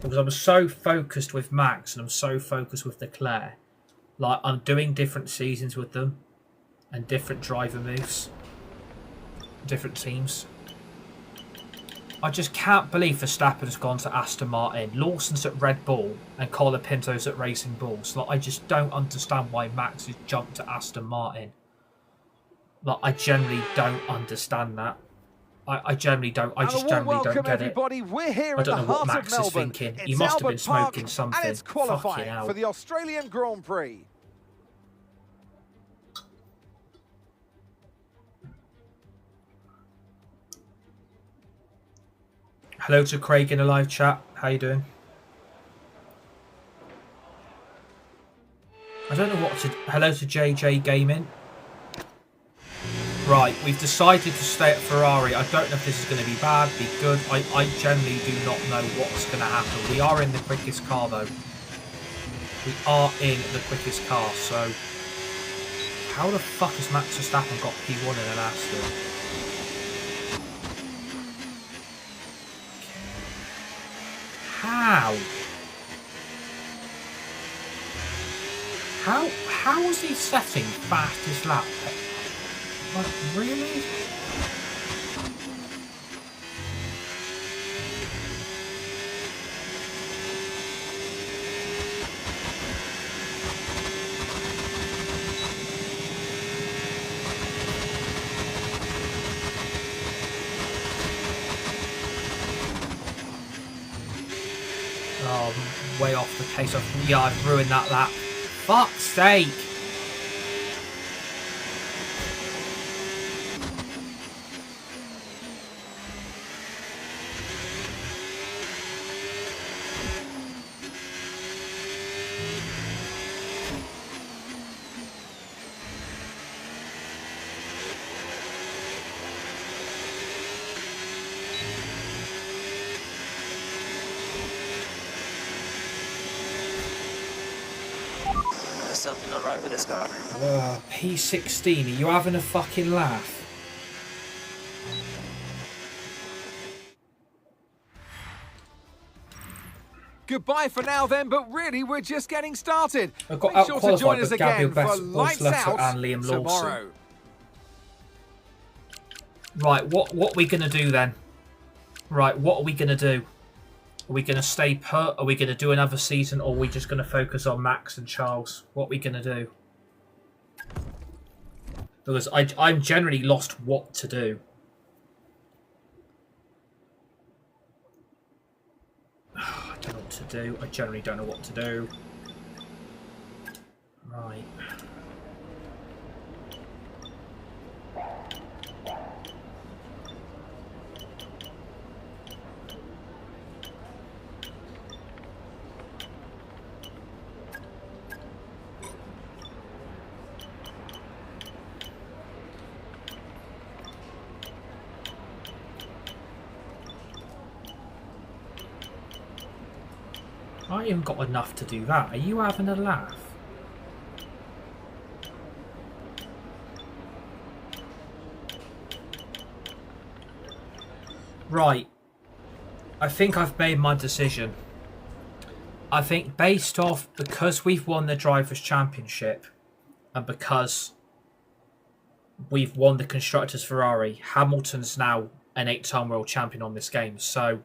Because I'm so focused with Max, and I'm so focused with Leclerc. Like, I'm doing different seasons with them, and different driver moves. Different teams. I just can't believe Verstappen's gone to Aston Martin, Lawson's at Red Bull, and Colapinto's at Racing Bulls. Like, I just don't understand why Max has jumped to Aston Martin. Like, I generally don't understand that. I generally don't. I just generally don't get everybody. it. We're here I don't in know the what heart Max of is Melbourne. thinking. It's He must have Albert been smoking Park, something. and it's Fucking qualifying hell. for the Australian Grand Prix. Hello to Craig in the live chat. How you doing? I don't know what to... Hello to JJ Gaming. Right, we've decided to stay at Ferrari. I don't know if this is going to be bad, be good. I generally do not know what's going to happen. We are in the quickest car, though. We are in the quickest car, so... How the fuck has Max Verstappen got P1 in an Aston? How? How is he setting fastest lap? Like, really? Oh, I'm way off the pace. Yeah, I've ruined that lap. Fuck's sake! something not right with this car. P16, are you having a fucking laugh? Goodbye for now then, but really we're just getting started. I've got Make sure to join out-qualified us with Gabriel again for Lights Out and Liam Lawson. tomorrow. Right, what are we going to do then? Right, what are we going to do? Are we going to stay put? Are we going to do another season? Or are we just going to focus on Max and Charles? What are we going to do? Because I'm generally lost what to do. I don't know what to do. I generally don't know what to do. Right. I haven't got enough to do that. Are you having a laugh? Right. I think I've made my decision. I think based off, because we've won the Drivers' Championship and because we've won the Constructors' Ferrari, Hamilton's now an 8-time world champion on this game. So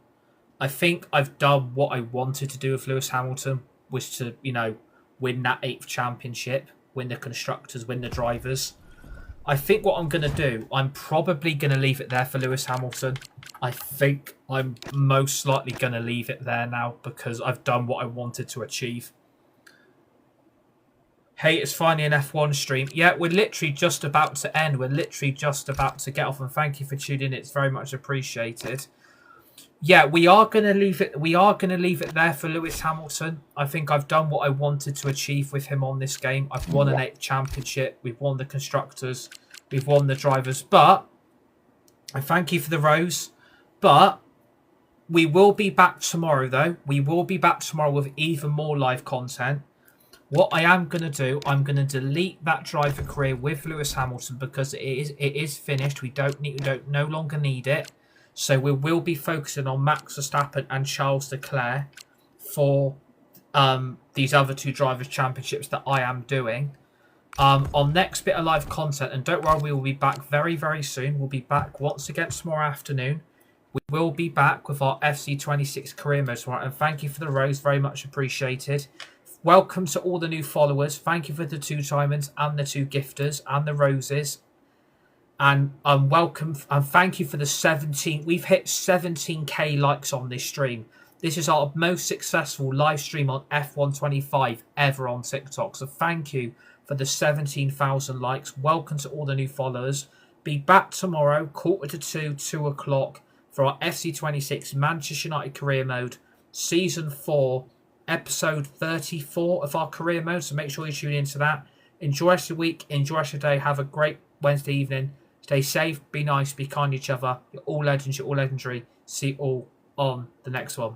I think I've done what I wanted to do with Lewis Hamilton, was to, you know, win that 8th championship, win the Constructors, win the Drivers. I think what I'm going to do, I'm probably going to leave it there for Lewis Hamilton. I think I'm most likely going to leave it there now because I've done what I wanted to achieve. Hey, it's finally an F1 stream. Yeah, we're literally just about to end. We're literally just about to get off, and thank you for tuning in. It's very much appreciated. Yeah, we are going to leave it. We are going to leave it there for Lewis Hamilton. I think I've done what I wanted to achieve with him on this game. I've won an 8th championship. We've won the Constructors. We've won the Drivers. But I thank you for the rose. But we will be back tomorrow, though. We will be back tomorrow with even more live content. What I am going to do, I'm going to delete that driver career with Lewis Hamilton because it is finished. We no longer need it. So we will be focusing on Max Verstappen and Charles Leclerc for these other 2 Drivers' Championships that I am doing. On next bit of live content, and don't worry, we will be back very, very soon. We'll be back once again tomorrow afternoon. We will be back with our FC26 career mode tomorrow, and thank you for the rose, very much appreciated. Welcome to all the new followers. Thank you for the 2 diamonds and the 2 gifters and the roses. And welcome and thank you for the 17. We've hit 17k likes on this stream. This is our most successful live stream on F125 ever on TikTok. So thank you for the 17,000 likes. Welcome to all the new followers. Be back tomorrow, 1:45, 2 o'clock, for our FC26 Manchester United career mode, season 4, episode 34 of our career mode. So make sure you tune into that. Enjoy the rest of the week. Enjoy the rest of the day. Have a great Wednesday evening. Stay safe, be nice, be kind to each other. You're all legends, you're all legendary. See you all on the next one.